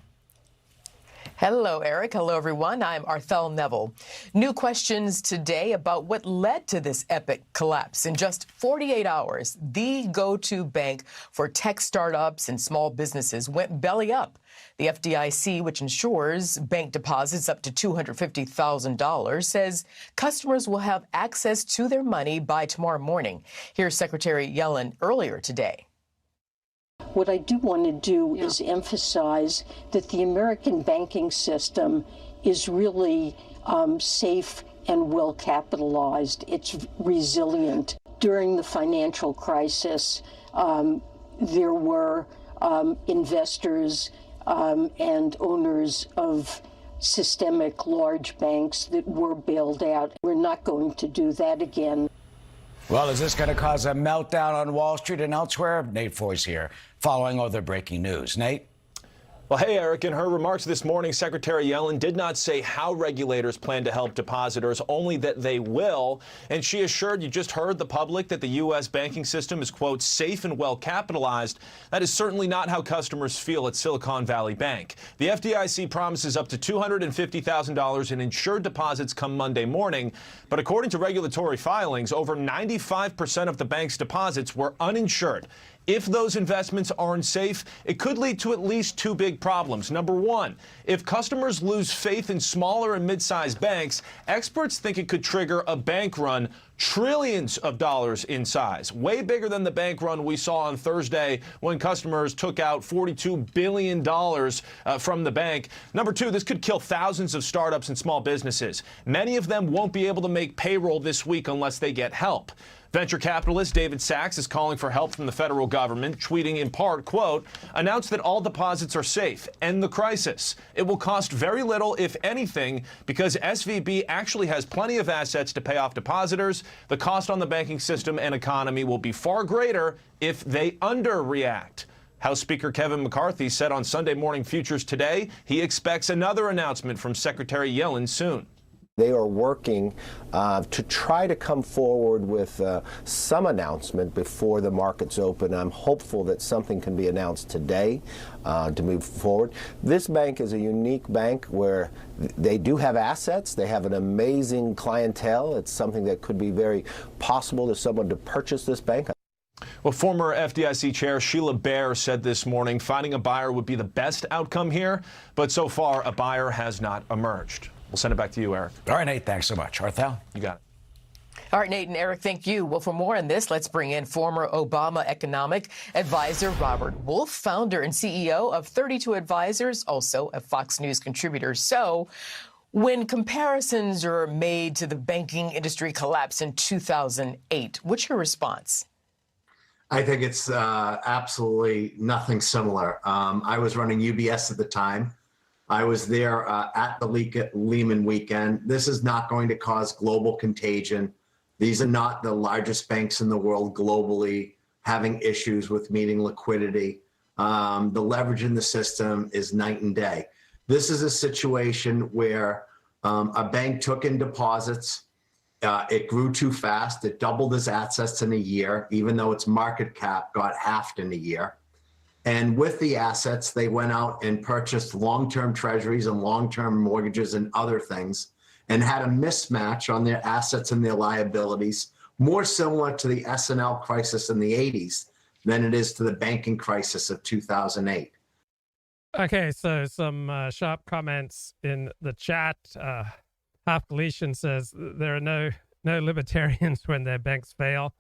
Hello, Eric. Hello, everyone. I'm Arthel Neville. New questions today about what led to this epic collapse. In just 48 hours, the go-to bank for tech startups and small businesses went belly up. The FDIC, which insures bank deposits up to $250,000, says customers will have access to their money by tomorrow morning. Here's Secretary Yellen earlier today. What I do want to do is emphasize that the American banking system is really safe and well capitalized. It's resilient. During the financial crisis, there were investors and owners of systemic large banks that were bailed out. We're not going to do that again. Well, is this going to cause a meltdown on Wall Street and elsewhere? Nate Foy's here, following other breaking news. Nate? Well, hey, Eric. In her remarks this morning, Secretary Yellen did not say how regulators plan to help depositors, only that they will. And she assured, you just heard the public, that the U.S. banking system is, quote, safe and well capitalized. That is certainly not how customers feel at Silicon Valley Bank. The FDIC promises up to $250,000 in insured deposits come Monday morning. But according to regulatory filings, over 95% of the bank's deposits were uninsured. If those investments aren't safe, it could lead to at least two big problems. Number one, if customers lose faith in smaller and mid-sized banks, experts think it could trigger a bank run, trillions of dollars in size, way bigger than the bank run we saw on Thursday when customers took out $42 billion from the bank. Number two, this could kill thousands of startups and small businesses. Many of them won't be able to make payroll this week unless they get help. Venture capitalist David Sachs is calling for help from the federal government, tweeting in part, quote, "Announce that all deposits are safe. End the crisis. It will cost very little, if anything, because SVB actually has plenty of assets to pay off depositors. The cost on the banking system and economy will be far greater if they underreact." House Speaker Kevin McCarthy said on Sunday Morning Futures Today he expects another announcement from Secretary Yellen soon. They are working to try to come forward with some announcement before the markets open. I'm hopeful that something can be announced today to move forward. This bank is a unique bank where they do have assets. They have an amazing clientele. It's something that could be very possible to someone to purchase this bank. Well, former FDIC Chair Sheila Bair said this morning finding a buyer would be the best outcome here, but so far a buyer has not emerged. We'll send it back to you, Eric. All right, Nate, thanks so much. Arthel? You got it. All right, Nate and Eric, thank you. Well, for more on this, let's bring in former Obama economic advisor Robert Wolf, founder and CEO of 32 Advisors, also a Fox News contributor. So, when comparisons are made to the banking industry collapse in 2008, what's your response? I think it's absolutely nothing similar. I was running UBS at the time. I was there at the Lehman weekend. This is not going to cause global contagion. These are not the largest banks in the world globally having issues with meeting liquidity. The leverage in the system is night and day. This is a situation where a bank took in deposits. It grew too fast. It doubled its assets in a year, even though its market cap got halved in a year. And with the assets, they went out and purchased long-term treasuries and long-term mortgages and other things, and had a mismatch on their assets and their liabilities, more similar to the S&L crisis in the 80s than it is to the banking crisis of 2008. Okay, so some sharp comments in the chat. Half Galician says there are no libertarians when their banks fail.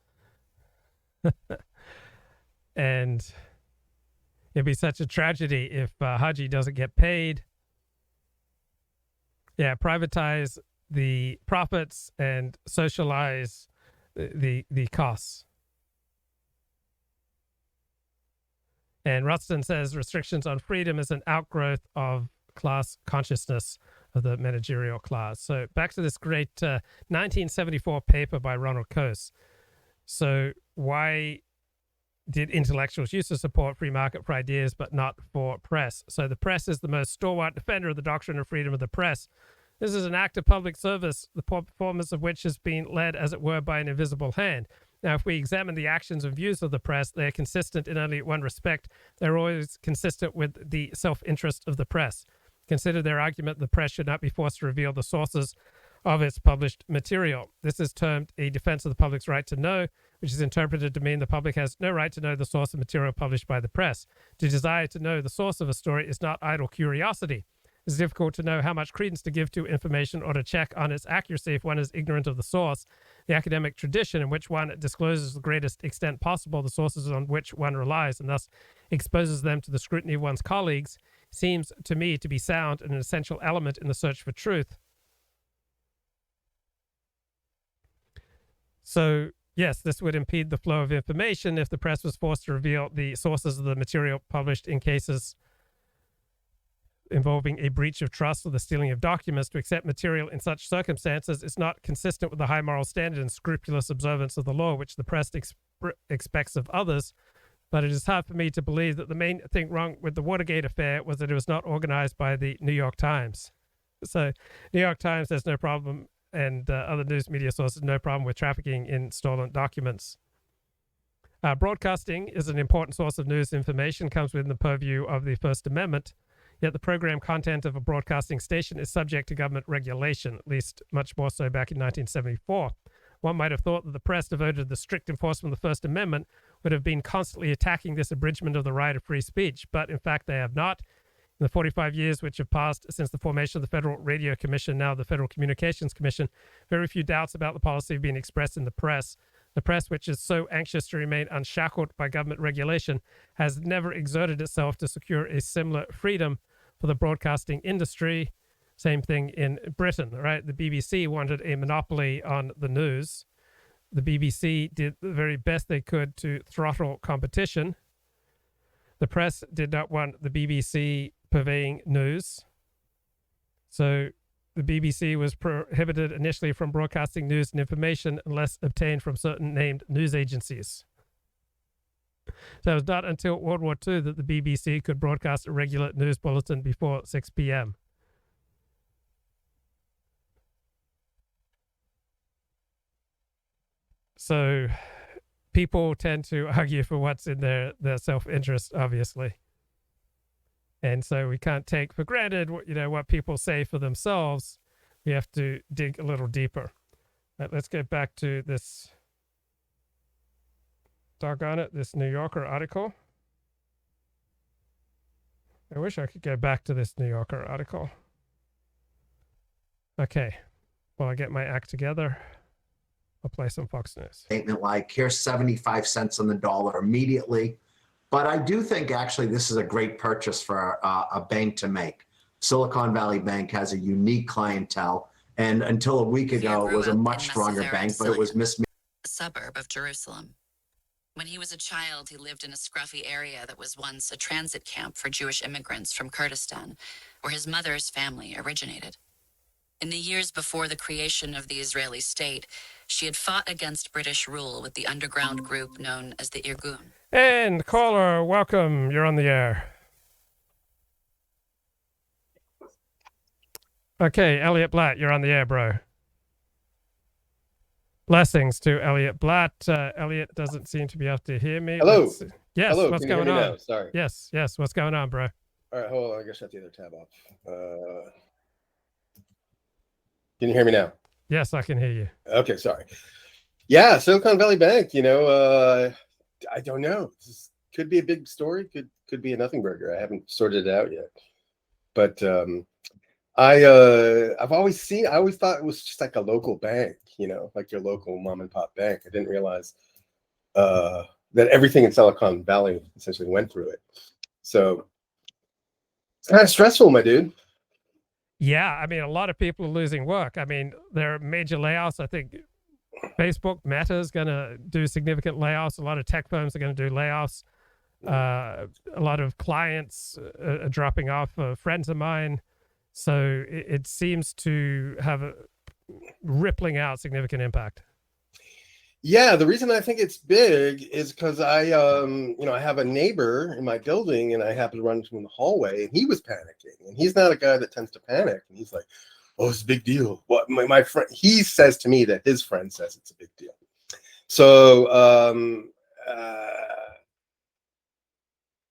And it'd be such a tragedy if Haji doesn't get paid. Yeah, privatize the profits and socialize the costs. And Rustin says restrictions on freedom is an outgrowth of class consciousness of the managerial class. So back to this great 1974 paper by Ronald Coase. So why did intellectuals used to support free market for ideas, but not for press? So the press is the most stalwart defender of the doctrine of freedom of the press. This is an act of public service, the performance of which has been led, as it were, by an invisible hand. Now, if we examine the actions and views of the press, they are consistent in only one respect. They're always consistent with the self-interest of the press. Consider their argument the press should not be forced to reveal the sources of its published material. This is termed a defense of the public's right to know, which is interpreted to mean the public has no right to know the source of material published by the press. To desire to know the source of a story is not idle curiosity. It's difficult to know how much credence to give to information or to check on its accuracy if one is ignorant of the source. The academic tradition in which one discloses to the greatest extent possible the sources on which one relies and thus exposes them to the scrutiny of one's colleagues seems to me to be sound and an essential element in the search for truth. So, yes, this would impede the flow of information if the press was forced to reveal the sources of the material published in cases involving a breach of trust or the stealing of documents. To accept material in such circumstances is not consistent with the high moral standard and scrupulous observance of the law which the press expects of others. But it is hard for me to believe that the main thing wrong with the Watergate affair was that it was not organized by the New York Times. So New York Times has no problem, and other news media sources no problem with trafficking in stolen documents. Broadcasting is an important source of news information, comes within the purview of the First Amendment, yet the program content of a broadcasting station is subject to government regulation, at least much more so back in 1974. One might have thought that the press devoted to the strict enforcement of the First Amendment would have been constantly attacking this abridgment of the right of free speech, but in fact they have not. In the 45 years which have passed since the formation of the Federal Radio Commission, now the Federal Communications Commission, very few doubts about the policy have been expressed in the press. The press, which is so anxious to remain unshackled by government regulation, has never exerted itself to secure a similar freedom for the broadcasting industry. Same thing in Britain, right? The BBC wanted a monopoly on the news. The BBC did the very best they could to throttle competition. The press did not want the BBC purveying news. So the BBC was prohibited initially from broadcasting news and information unless obtained from certain named news agencies. So it was not until World War II that the BBC could broadcast a regular news bulletin before 6 p.m. So people tend to argue for what's in their self-interest, obviously. And so we can't take for granted what people say for themselves. We have to dig a little deeper. Right, let's get back to this, doggone it, this New Yorker article. I wish I could get back to this New Yorker article. Okay, while I get my act together, I'll play some Fox News. Statement like, here's 75 cents on the dollar immediately. But I do think actually this is a great purchase for a bank to make. Silicon Valley Bank has a unique clientele, and until a week ago, it was a much stronger bank, but it was a suburb of Jerusalem. When he was a child, he lived in a scruffy area that was once a transit camp for Jewish immigrants from Kurdistan, where his mother's family originated. In the years before the creation of the Israeli state, she had fought against British rule with the underground group known as the Irgun. And caller, welcome. You're on the air. Okay, Elliott Blatt, you're on the air, bro. Blessings to Elliott Blatt. Elliott doesn't seem to be able to hear me. Hello. Yes, Hello. what's Can you going hear me on? now? Sorry. Yes, what's going on, bro? All right, hold on. I gotta shut the other tab off. Can you hear me now? Yes, I can hear you. Okay, sorry. Yeah, Silicon Valley Bank, I don't know. This could be a big story, could be a nothing burger. I haven't sorted it out yet. But I always thought it was just like a local bank, like your local mom and pop bank. I didn't realize that everything in Silicon Valley essentially went through it. So it's kind of stressful, my dude. Yeah, I mean, a lot of people are losing work. I mean, there are major layoffs. I think Facebook, Meta is going to do significant layoffs. A lot of tech firms are going to do layoffs. A lot of clients are dropping off. Friends of mine. So it seems to have a rippling out significant impact. Yeah, the reason I think it's big is because I have a neighbor in my building, and I happened to run into him in the hallway, and he was panicking. And he's not a guy that tends to panic. And he's like, "Oh, it's a big deal." What my friend, he says to me that his friend says it's a big deal. So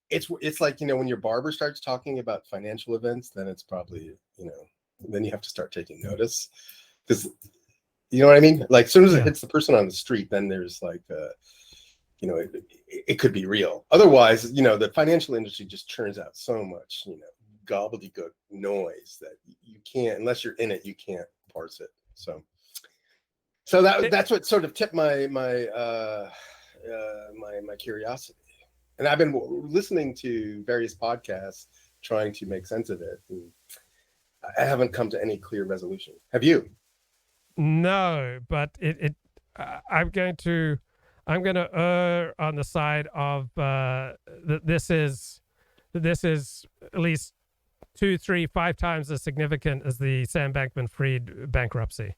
it's like, when your barber starts talking about financial events, then it's probably, then you have to start taking notice, because you know what I mean? Like, as soon as it hits the person on the street, then there's like, it could be real. Otherwise, the financial industry just churns out so much, gobbledygook noise that you can't, unless you're in it, you can't parse it. So that's what sort of tipped my curiosity. And I've been listening to various podcasts trying to make sense of it. And I haven't come to any clear resolution. Have you? No, but I'm going to err on the side of that this is at least 2, 3, 5 times as significant as the Sam Bankman-Fried bankruptcy.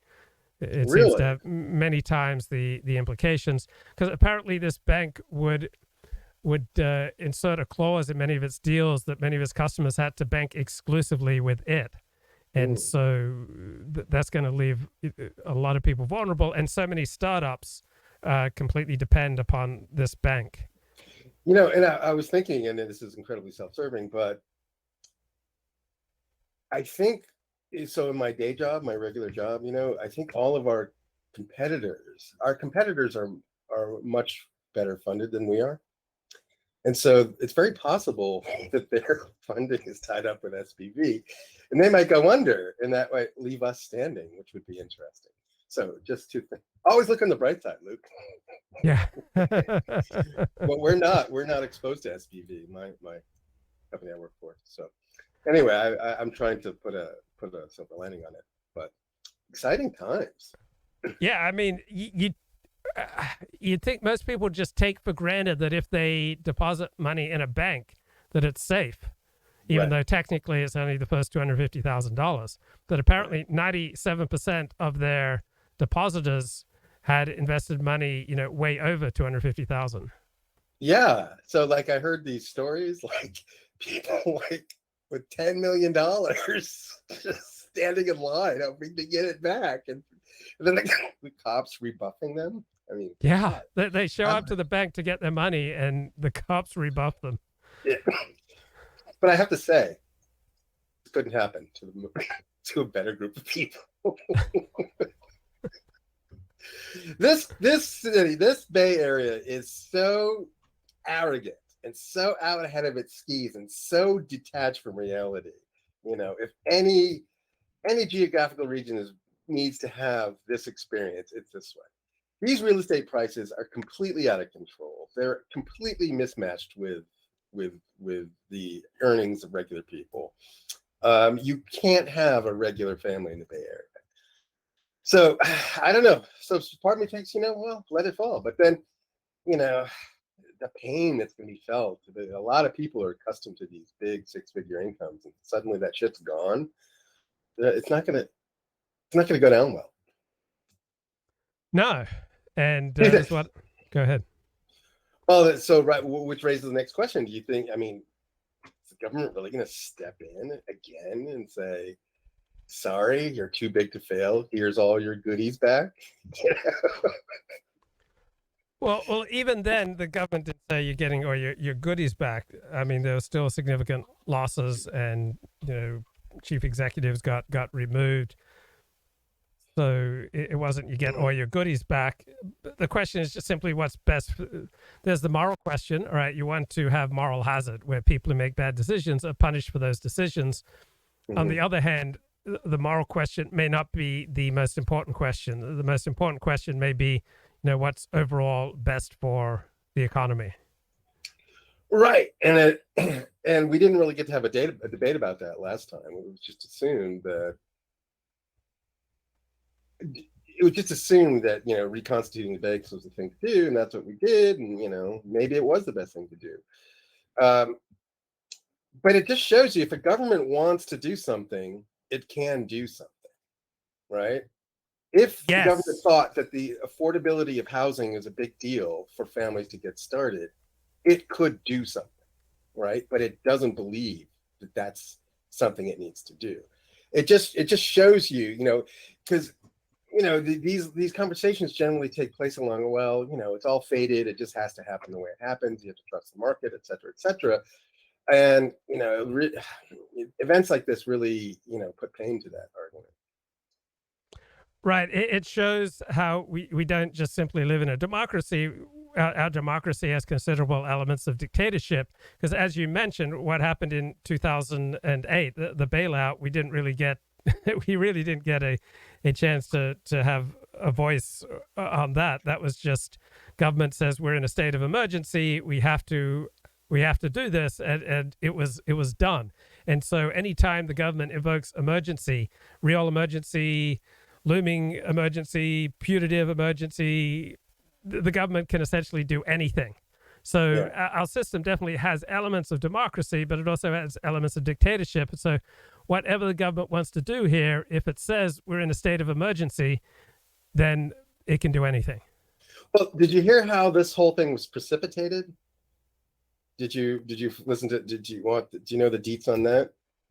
It seems to have many times the implications, because apparently this bank would insert a clause in many of its deals that many of its customers had to bank exclusively with it. And so that's going to leave a lot of people vulnerable. And so many startups completely depend upon this bank. And I was thinking, and this is incredibly self-serving, but I think, so in my day job, my regular job, I think all of our competitors are much better funded than we are. And so it's very possible that their funding is tied up with SPV, and they might go under, and that might leave us standing, which would be interesting. So just two things. Always look on the bright side, Luke. Yeah. But we're not exposed to SPV, my company I work for. So anyway, I'm trying to put a silver lining on it, but exciting times. Yeah, I mean, you'd think most people just take for granted that if they deposit money in a bank, that it's safe, even though technically it's only the first $250,000. But apparently 97% of their depositors had invested money, way over $250,000. Yeah. So like I heard these stories, like people like with $10 million just standing in line hoping to get it back, and then the cops rebuffing them. I mean, yeah, they show up to the bank to get their money, and the cops rebuff them. Yeah. But I have to say, this couldn't happen to a better group of people. This city, this Bay Area is so arrogant and so out ahead of its skis and so detached from reality. If any geographical region needs to have this experience, it's this way. These real estate prices are completely out of control. They're completely mismatched with the earnings of regular people. You can't have a regular family in the Bay Area. So I don't know. So part of me thinks, well, let it fall. But then, the pain that's going to be felt. A lot of people are accustomed to these big six-figure incomes, and suddenly that shit's gone. It's not going to go down well. No, and that's what. Go ahead. Well, so which raises the next question. Do you think? I mean, is the government really going to step in again and say, sorry, you're too big to fail. Here's all your goodies back. Well, even then, the government didn't say you're getting or your goodies back. I mean, there were still significant losses, and chief executives got removed. So it wasn't you get all your goodies back. The question is just simply what's best. There's the moral question. All right, you want to have moral hazard where people who make bad decisions are punished for those decisions. Mm-hmm. On the other hand, the moral question may not be the most important question. The most important question may be, what's overall best for the economy. Right, and we didn't really get to have a debate about that last time. It was just assumed that reconstituting the banks was the thing to do, and that's what we did, and maybe it was the best thing to do. But it just shows you if a government wants to do something, it can do something, right? If the government thought that the affordability of housing is a big deal for families to get started, it could do something, right? But it doesn't believe that that's something it needs to do. It just shows you, because these conversations generally take place along, it's all fated. It just has to happen the way it happens. You have to trust the market, et cetera, et cetera. And, events like this really, put pain to that argument. Right. It shows how we don't just simply live in a democracy. Our democracy has considerable elements of dictatorship, because as you mentioned, what happened in 2008, the bailout, we really didn't get a chance to have a voice on that. That was just government says we're in a state of emergency. We have to do this, and it was done. And so anytime the government invokes emergency, real emergency, looming emergency, putative emergency, the government can essentially do anything. So our system definitely has elements of democracy, but it also has elements of dictatorship. So whatever the government wants to do here, if it says we're in a state of emergency, then it can do anything. Well, did you hear how this whole thing was precipitated? Did you listen to? Do you know the deets on that?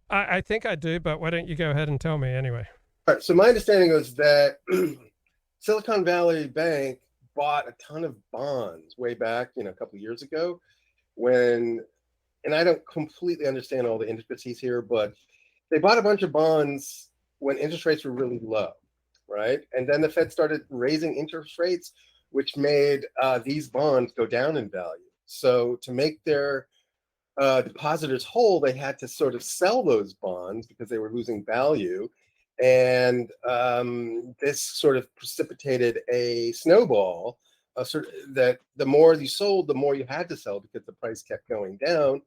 I think I do, but why don't you go ahead and tell me anyway? All right. So my understanding was that Silicon Valley Bank bought a ton of bonds way back, a couple of years ago, and I don't completely understand all the intricacies here, but they bought a bunch of bonds when interest rates were really low, right? And then the Fed started raising interest rates, which made these bonds go down in value. So to make their depositors whole, they had to sort of sell those bonds because they were losing value. And this sort of precipitated a snowball, that the more you sold, the more you had to sell because the price kept going down.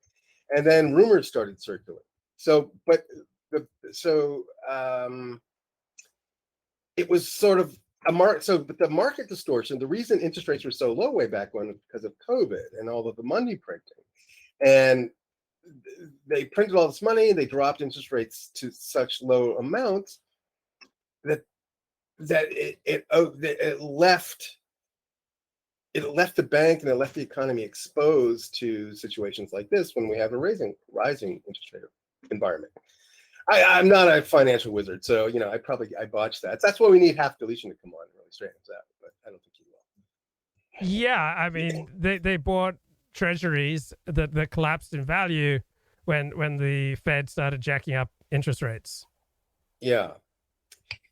And then rumors started circulating. So, but it was sort of but the market distortion, the reason interest rates were so low way back when was because of COVID and all of the money printing. And they printed all this money and they dropped interest rates to such low amounts that it left the bank and it left the economy exposed to situations like this when we have a rising interest rate environment. I'm not a financial wizard, so I botched that. That's why we need Half Deletion to come on and really straighten us out, but I don't think he will. Yeah, I mean, they bought treasuries that collapsed in value when the Fed started jacking up interest rates. Yeah.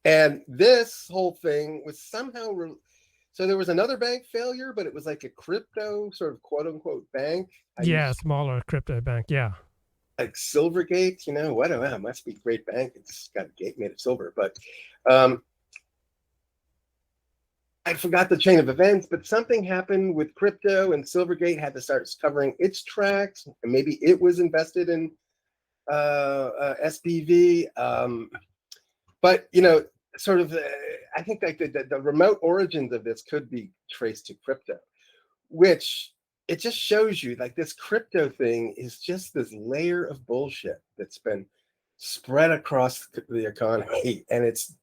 And this whole thing was somehow so there was another bank failure, but it was like a crypto sort of quote unquote bank. Smaller crypto bank. Yeah. Like Silvergate, what? It must be a great bank. It's got a gate made of silver, but I forgot the chain of events, but something happened with crypto and Silvergate had to start covering its tracks, and maybe it was invested in SPV. But, sort of, I think like the remote origins of this could be traced to crypto, which it just shows you like this crypto thing is just this layer of bullshit that's been spread across the economy. And it's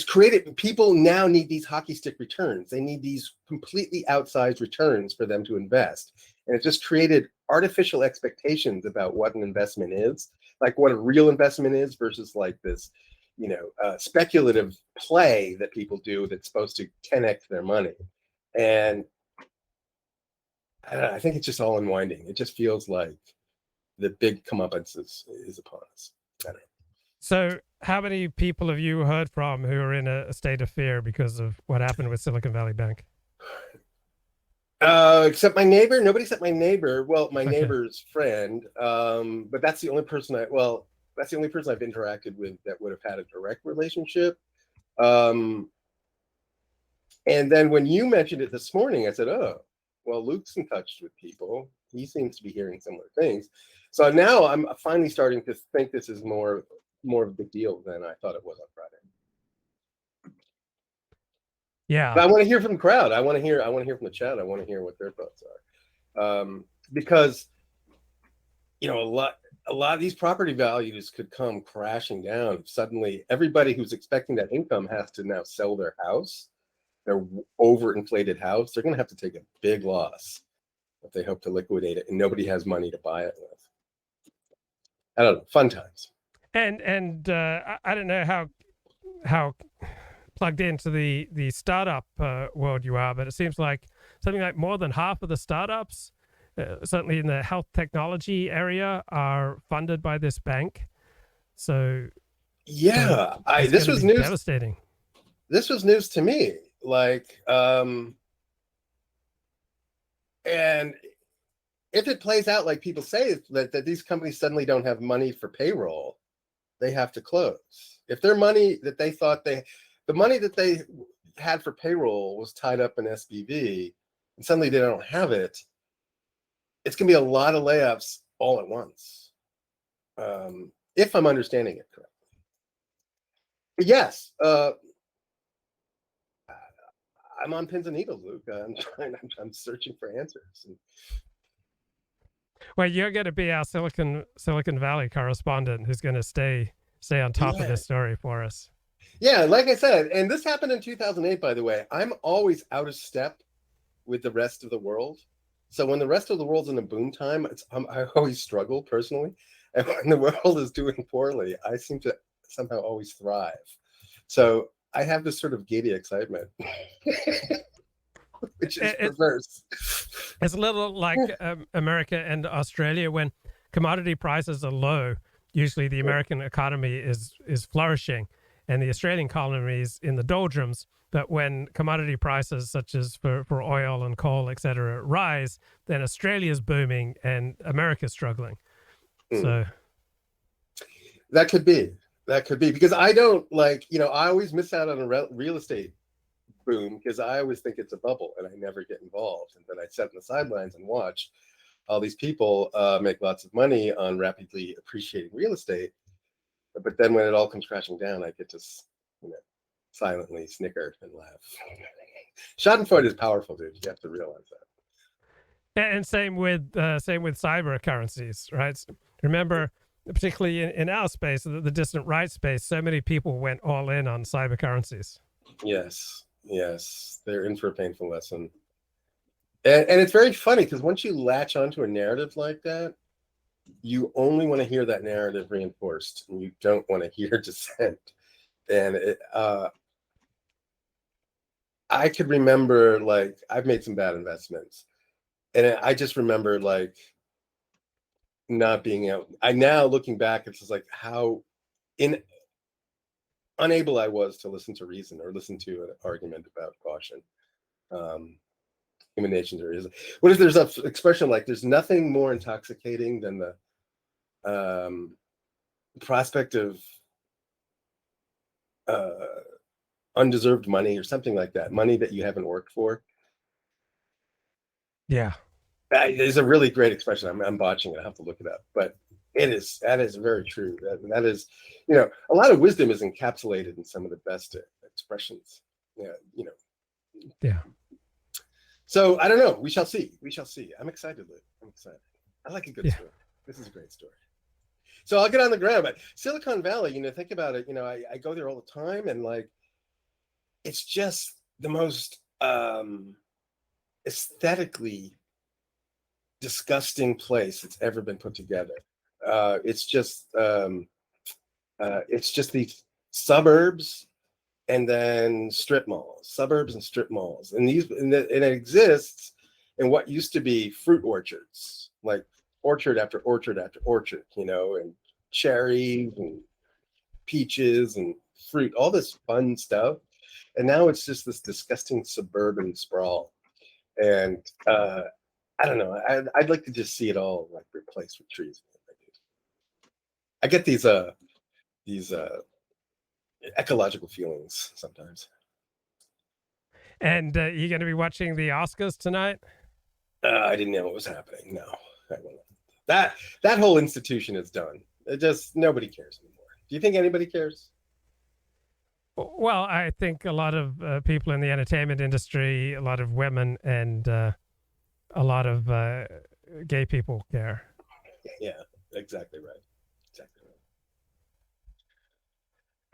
created, people now need these hockey stick returns. They need these completely outsized returns for them to invest. And it just created artificial expectations about what an investment is, like what a real investment is versus like this, speculative play that people do that's supposed to 10x their money. And I don't know, I think it's just all unwinding. It just feels like the big comeuppance is upon us. I don't know. So how many people have you heard from who are in a state of fear because of what happened with Silicon Valley Bank? Except my neighbor. Nobody except my neighbor. Well, my neighbor's friend. But that's the only person I've interacted with that would have had a direct relationship. And then when you mentioned it this morning, I said, oh, well, Luke's in touch with people. He seems to be hearing similar things. So now I'm finally starting to think this is more of a big deal than I thought it was on Friday. Yeah. But I want to hear from the crowd. I want to hear from the chat. I want to hear what their thoughts are. Because, a lot of these property values could come crashing down. Suddenly, everybody who's expecting that income has to now sell their house, their overinflated house. They're going to have to take a big loss if they hope to liquidate it, and nobody has money to buy it with. I don't know. Fun times. And I don't know how plugged into the startup world you are, but it seems like something like more than half of the startups, certainly in the health technology area, are funded by this bank. So yeah, this was news. Devastating. This was news to me. Like, and if it plays out like people say that these companies suddenly don't have money for payroll, they have to close. If their money that they thought the money that they had for payroll was tied up in SPV, and suddenly they don't have it, it's going to be a lot of layoffs all at once. If I'm understanding it correctly. But yes, I'm on pins and needles, Luke. I'm searching for answers. Well, you're going to be our Silicon Valley correspondent who's going to stay on top of this story for us. Yeah, like I said, and this happened in 2008, by the way. I'm always out of step with the rest of the world. So when the rest of the world's in a boom time, I always struggle personally. And when the world is doing poorly, I seem to somehow always thrive. So I have this sort of giddy excitement, which is perverse. It's a little like America and Australia. When commodity prices are low, usually the American economy is flourishing. and the Australian economy is in the doldrums. But when commodity prices such as for oil and coal, et cetera, rise, then Australia's booming and America's struggling. So that could be because I don't like, I always miss out on a real estate boom because I always think it's a bubble and I never get involved. And then I sit on the sidelines and watch all these people make lots of money on rapidly appreciating real estate. But then when it all comes crashing down, I get to, silently snicker and laugh. Schadenfreude is powerful, dude. You have to realize that. And same with cyber currencies, right? Remember, particularly in our space, the distant right space, so many people went all in on cyber currencies. Yes, they're in for a painful lesson. And it's very funny because once you latch onto a narrative like that, you only want to hear that narrative reinforced, and you don't want to hear dissent. And I could remember, like, I've made some bad investments, and I just remember, like, not being able. Now looking back, it's just like how unable I was to listen to reason or listen to an argument about caution. Human nature is. What if there's an expression like there's nothing more intoxicating than the prospect of undeserved money or something like that, money that you haven't worked for. Yeah. There's a really great expression. I'm botching it. I have to look it up, but that is very true. That is, a lot of wisdom is encapsulated in some of the best expressions. Yeah. So I don't know. We shall see. I'm excited. I'm excited. I like a good story. This is a great story. So I'll get on the ground. But Silicon Valley, think about it. I go there all the time, and like, it's just the most aesthetically disgusting place that's ever been put together. It's just these suburbs and then strip malls, suburbs and strip malls, and it exists in what used to be fruit orchards, like orchard after orchard after orchard, and cherries and peaches and fruit, all this fun stuff. And now it's just this disgusting suburban sprawl. And I don't know. I'd like to just see it all like replaced with trees. I get these ecological feelings sometimes. And you're going to be watching the Oscars tonight? I didn't know what was happening. No, I won't. That whole institution is done. It just nobody cares anymore. Do you think anybody cares? Well, I think a lot of people in the entertainment industry, a lot of women, and a lot of gay people care. Yeah, exactly right.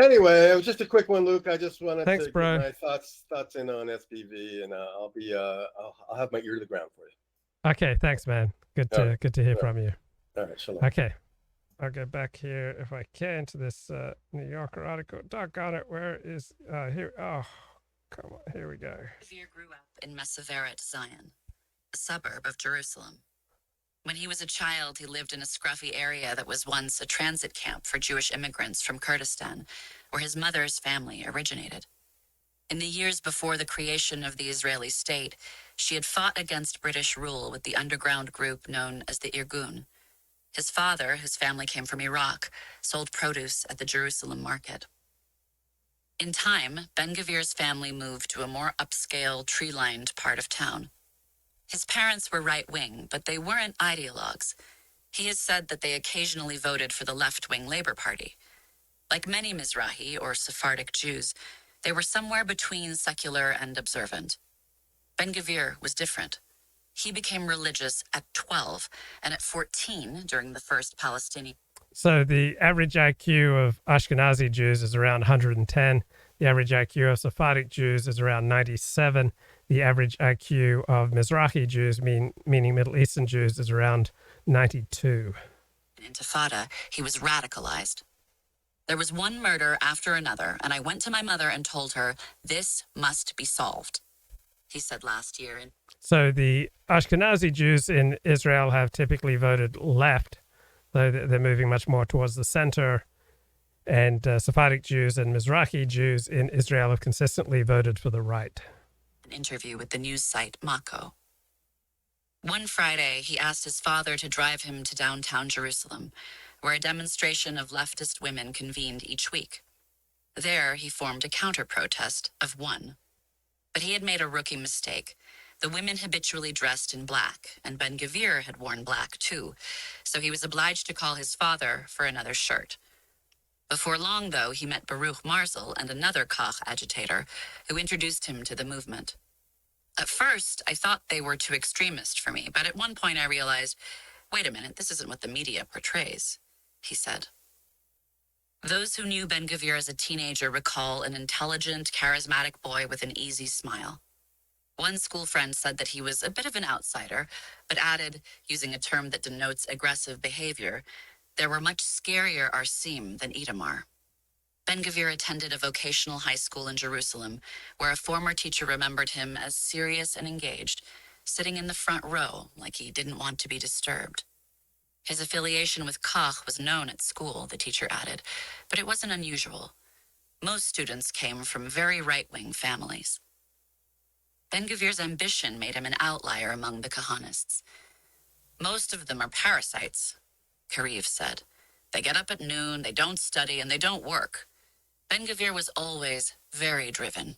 Anyway, it was just a quick one, Luke. I just wanted to get my thoughts in on SPV, and I'll have my ear to the ground for you. Okay, thanks, man. Good to hear from you. All right, shalom. Okay, I'll go back here if I can to this New Yorker article. Doggone it, where is here? Oh, come on, here we go. Ben-Gvir grew up in Mesaveret, Zion, a suburb of Jerusalem. When he was a child, he lived in a scruffy area that was once a transit camp for Jewish immigrants from Kurdistan, where his mother's family originated. In the years before the creation of the Israeli state, she had fought against British rule with the underground group known as the Irgun. His father, whose family came from Iraq, sold produce at the Jerusalem market. In time, Ben-Gvir's family moved to a more upscale, tree-lined part of town. His parents were right-wing, but they weren't ideologues. He has said that they occasionally voted for the left-wing Labour Party. Like many Mizrahi or Sephardic Jews, they were somewhere between secular and observant. Ben-Gvir was different. He became religious at 12, and at 14, during the first Palestinian... So the average IQ of Ashkenazi Jews is around 110. The average IQ of Sephardic Jews is around 97. The average IQ of Mizrahi Jews, meaning Middle Eastern Jews, is around 92. Intifada, he was radicalized. There was one murder after another, and I went to my mother and told her, this must be solved, he said last year. So the Ashkenazi Jews in Israel have typically voted left, though they're moving much more towards the center. And Sephardic Jews and Mizrahi Jews in Israel have consistently voted for the right. An interview with the news site Mako. One Friday, he asked his father to drive him to downtown Jerusalem, where a demonstration of leftist women convened each week. There, he formed a counter-protest of one. But he had made a rookie mistake. The women habitually dressed in black, and Ben-Gvir had worn black too, so he was obliged to call his father for another shirt. Before long, though, he met Baruch Marzel and another Koch agitator who introduced him to the movement. At first, I thought they were too extremist for me, but at one point I realized, wait a minute, this isn't what the media portrays, he said. Those who knew Ben-Gvir as a teenager recall an intelligent, charismatic boy with an easy smile. One school friend said that he was a bit of an outsider, but added, using a term that denotes aggressive behavior, there were much scarier Arsim than Itamar. Ben-Gvir attended a vocational high school in Jerusalem, where a former teacher remembered him as serious and engaged, sitting in the front row like he didn't want to be disturbed. His affiliation with Koch was known at school, the teacher added, but it wasn't unusual. Most students came from very right-wing families. Ben-Gvir's ambition made him an outlier among the Kahanists. Most of them are parasites, Kariv said. They get up at noon, they don't study, and they don't work. Ben-Gvir was always very driven.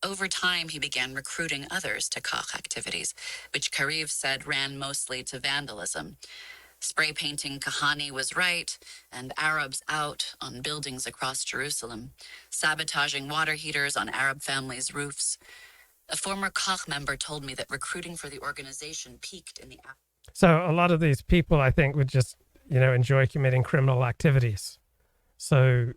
Over time, he began recruiting others to Koch activities, which Kariv said ran mostly to vandalism. Spray painting Kahani was right and Arabs out on buildings across Jerusalem, sabotaging water heaters on Arab families' roofs. A former Koch member told me that recruiting for the organization peaked in the... So a lot of these people, I think, would just, enjoy committing criminal activities. So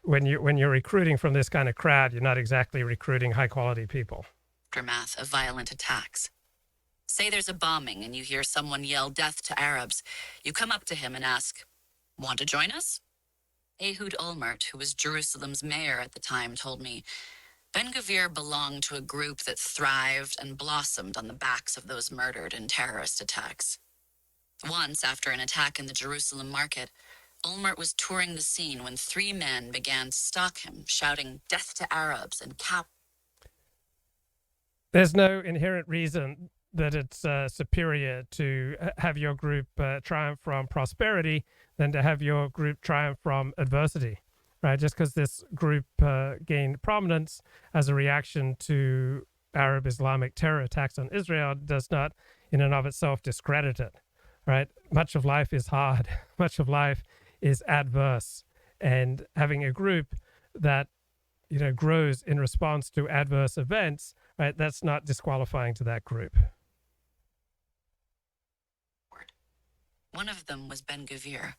when you're recruiting from this kind of crowd, you're not exactly recruiting high-quality people. Aftermath of violent attacks. Say there's a bombing and you hear someone yell death to Arabs. You come up to him and ask, want to join us? Ehud Olmert, who was Jerusalem's mayor at the time, told me, Ben-Gvir belonged to a group that thrived and blossomed on the backs of those murdered in terrorist attacks. Once, after an attack in the Jerusalem market, Olmert was touring the scene when 3 men began to stalk him, shouting death to Arabs and cap. There's no inherent reason that it's superior to have your group triumph from prosperity than to have your group triumph from adversity, right? Just because this group gained prominence as a reaction to Arab Islamic terror attacks on Israel does not in and of itself discredit it, right? Much of life is hard. Much of life is adverse. And having a group that grows in response to adverse events, right, that's not disqualifying to that group. One of them was Ben-Gvir.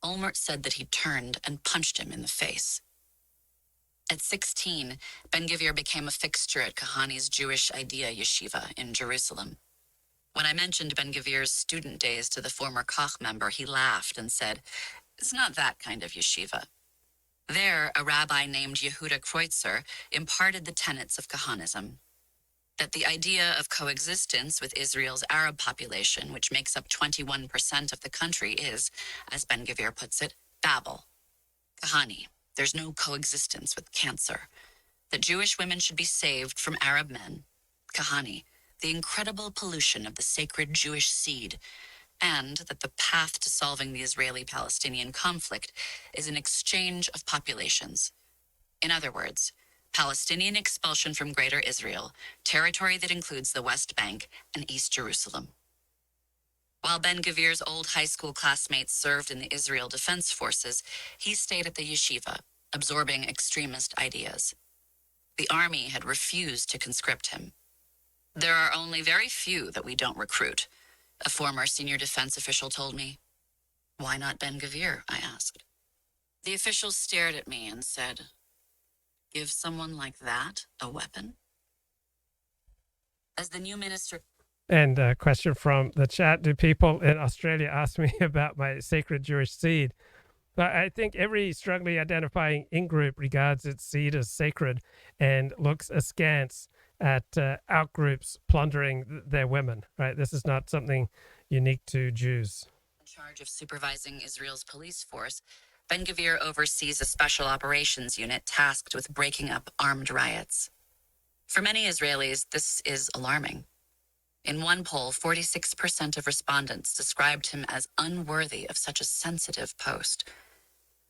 Olmert said that he turned and punched him in the face. At 16, Ben-Gvir became a fixture at Kahani's Jewish Idea Yeshiva in Jerusalem. When I mentioned Ben-Gvir's student days to the former Koch member, he laughed and said, it's not that kind of yeshiva. There, a rabbi named Yehuda Kreutzer imparted the tenets of Kahanism. That the idea of coexistence with Israel's Arab population, which makes up 21% of the country, is, as Ben-Gvir puts it, Babel. Kahani, there's no coexistence with cancer. That Jewish women should be saved from Arab men. Kahani, the incredible pollution of the sacred Jewish seed. And that the path to solving the Israeli-Palestinian conflict is an exchange of populations. In other words, Palestinian expulsion from Greater Israel, territory that includes the West Bank and East Jerusalem. While Ben-Gvir's old high school classmates served in the Israel Defense Forces, he stayed at the yeshiva, absorbing extremist ideas. The army had refused to conscript him. There are only very few that we don't recruit, a former senior defense official told me. Why not Ben-Gvir? I asked. The official stared at me and said, give someone like that a weapon? As the new minister... And a question from the chat. Do people in Australia ask me about my sacred Jewish seed? But I think every strongly identifying in-group regards its seed as sacred and looks askance at out-groups plundering their women, right? This is not something unique to Jews. In charge of supervising Israel's police force, Ben-Gvir oversees a special operations unit tasked with breaking up armed riots. For many Israelis, this is alarming. In one poll, 46% of respondents described him as unworthy of such a sensitive post.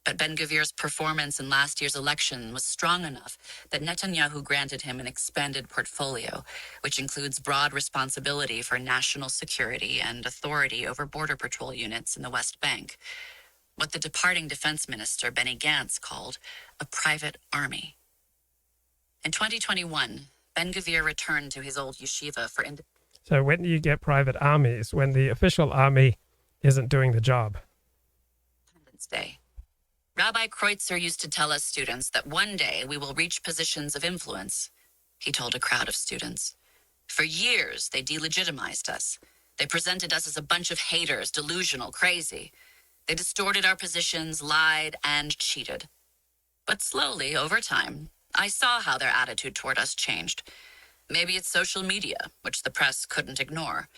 But Ben-Gvir's performance in last year's election was strong enough that Netanyahu granted him an expanded portfolio, which includes broad responsibility for national security and authority over border patrol units in the West Bank, what the departing defense minister Benny Gantz called a private army. In 2021, Ben-Gvir returned to his old yeshiva for So when do you get private armies? When the official army isn't doing the job. Independence Day. Rabbi Kreutzer used to tell us students that one day we will reach positions of influence, he told a crowd of students. For years, they delegitimized us. They presented us as a bunch of haters, delusional, crazy. They distorted our positions, lied, and cheated. But slowly, over time, I saw how their attitude toward us changed. Maybe it's social media, which the press couldn't ignore.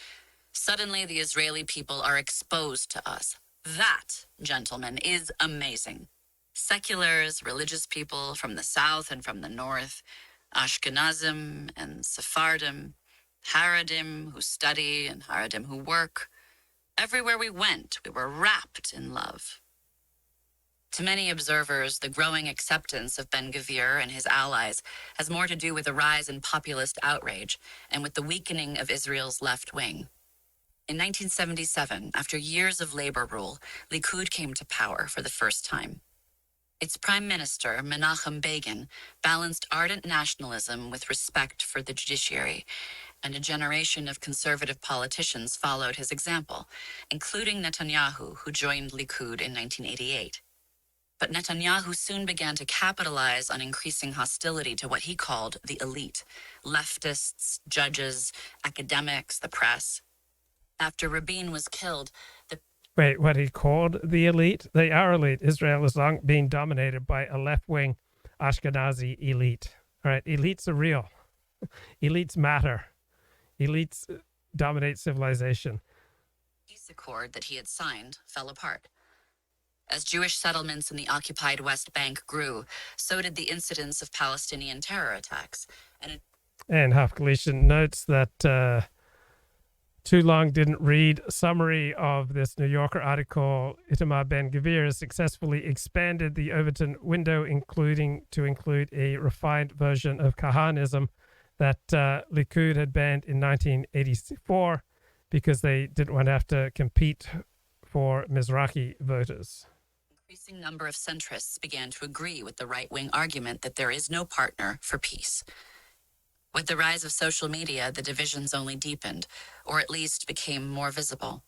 Suddenly, the Israeli people are exposed to us. That, gentlemen, is amazing. Seculars, religious people from the south and from the north, Ashkenazim and Sephardim, Haredim who study and Haredim who work. Everywhere we went, we were wrapped in love. To many observers, the growing acceptance of Ben-Gvir and his allies has more to do with a rise in populist outrage and with the weakening of Israel's left wing. In 1977, after years of labor rule, Likud came to power for the first time. Its prime minister, Menachem Begin, balanced ardent nationalism with respect for the judiciary, and a generation of conservative politicians followed his example, including Netanyahu, who joined Likud in 1988. But Netanyahu soon began to capitalize on increasing hostility to what he called the elite, leftists, judges, academics, the press. After Rabin was killed, Wait, what he called the elite? They are elite. Israel is long being dominated by a left-wing Ashkenazi elite. All right, elites are real. Elites matter. Elites dominate civilization. The peace accord that he had signed fell apart. As Jewish settlements in the occupied West Bank grew, so did the incidence of Palestinian terror attacks. And Hafgalishan notes that Too Long didn't read a summary of this New Yorker article. Itamar Ben-Gvir successfully expanded the Overton window, to include a refined version of Kahanism that Likud had banned in 1984 because they didn't want to have to compete for Mizrahi voters. Increasing number of centrists began to agree with the right-wing argument that there is no partner for peace. With the rise of social media, the divisions only deepened, or at least became more visible.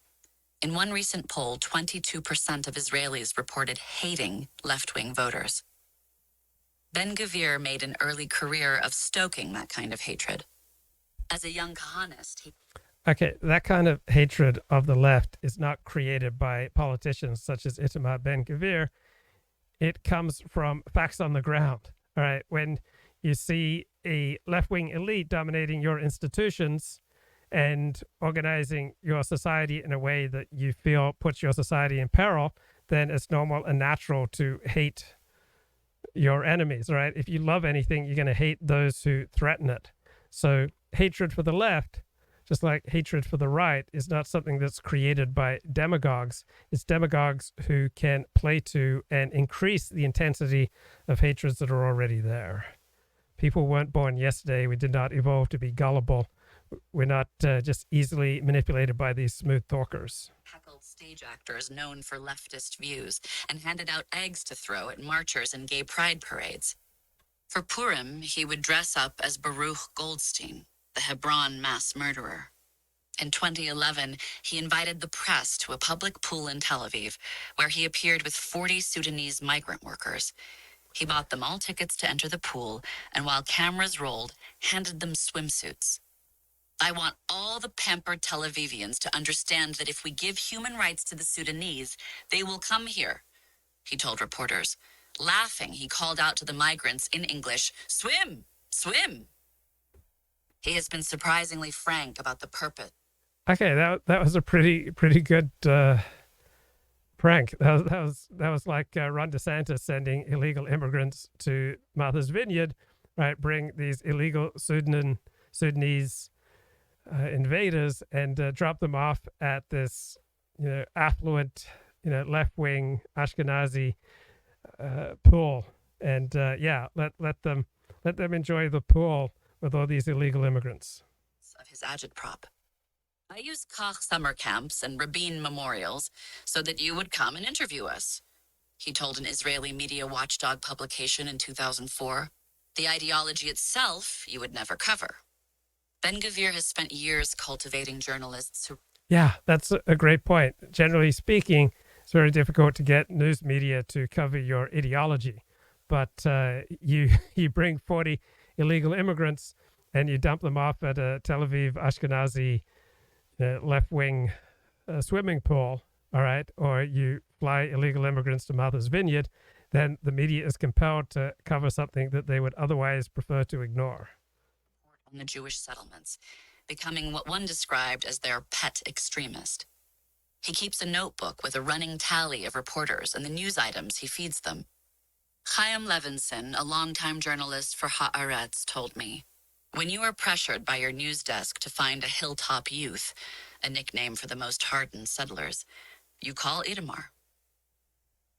In one recent poll, 22% of Israelis reported hating left-wing voters. Ben-Gvir made an early career of stoking that kind of hatred. As a young Kahanist, Okay, that kind of hatred of the left is not created by politicians such as Itamar Ben-Gvir. It comes from facts on the ground. All right, when you see a left-wing elite dominating your institutions and organizing your society in a way that you feel puts your society in peril, then it's normal and natural to hate your enemies, right? If you love anything, you're going to hate those who threaten it. So hatred for the left, just like hatred for the right, is not something that's created by demagogues. It's demagogues who can play to and increase the intensity of hatreds that are already there. People weren't born yesterday. We did not evolve to be gullible. We're not just easily manipulated by these smooth talkers. Heckled stage actors known for leftist views and handed out eggs to throw at marchers and gay pride parades. For Purim, he would dress up as Baruch Goldstein, the Hebron mass murderer. In 2011, he invited the press to a public pool in Tel Aviv, where he appeared with 40 Sudanese migrant workers. He bought them all tickets to enter the pool, and while cameras rolled, handed them swimsuits. I want all the pampered Tel Avivians to understand that if we give human rights to the Sudanese, they will come here, he told reporters. Laughing, he called out to the migrants in English, "Swim! Swim!" He has been surprisingly frank about the purpose. Okay, that was a pretty good Frank, that was like Ron DeSantis sending illegal immigrants to Martha's Vineyard, right? Bring these illegal Sudanese invaders and drop them off at this, affluent, left-wing Ashkenazi pool, and let them enjoy the pool with all these illegal immigrants. Of his agitprop. I use Koch summer camps and Rabin memorials so that you would come and interview us, he told an Israeli media watchdog publication in 2004. The ideology itself you would never cover. Ben-Gvir has spent years cultivating journalists who... Yeah, that's a great point. Generally speaking, it's very difficult to get news media to cover your ideology. But you bring 40 illegal immigrants and you dump them off at a Tel Aviv Ashkenazi left-wing swimming pool, all right, or you fly illegal immigrants to Martha's Vineyard, then the media is compelled to cover something that they would otherwise prefer to ignore. On the Jewish settlements, becoming what one described as their pet extremist. He keeps a notebook with a running tally of reporters and the news items he feeds them. Chaim Levinson, a longtime journalist for Haaretz, told me, when you are pressured by your news desk to find a hilltop youth, a nickname for the most hardened settlers, you call Itamar.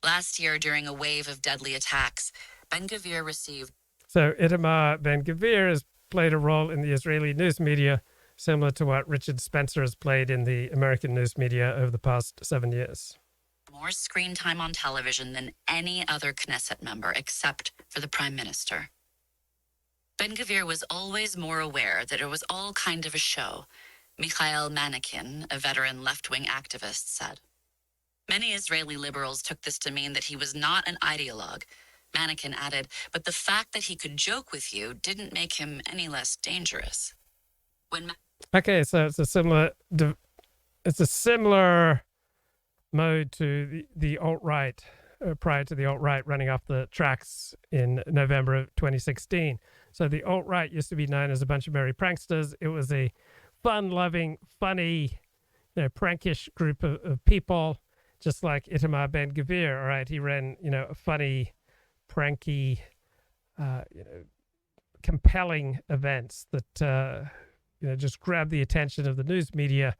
Last year, during a wave of deadly attacks, Ben-Gvir received... So Itamar Ben-Gvir has played a role in the Israeli news media, similar to what Richard Spencer has played in the American news media over the past 7 years. More screen time on television than any other Knesset member, except for the Prime Minister. Ben-Gvir was always more aware that it was all kind of a show, Mikhail Manikin, a veteran left-wing activist, said. Many Israeli liberals took this to mean that he was not an ideologue. Manikin added, but the fact that he could joke with you didn't make him any less dangerous. Okay, so it's a similar mode to the alt-right, prior to the alt-right running off the tracks in November of 2016. So the alt-right used to be known as a bunch of merry pranksters. It was a fun-loving, funny, prankish group of people, just like Itamar Ben-Gvir. All right, he ran, a funny, pranky, compelling events that just grabbed the attention of the news media,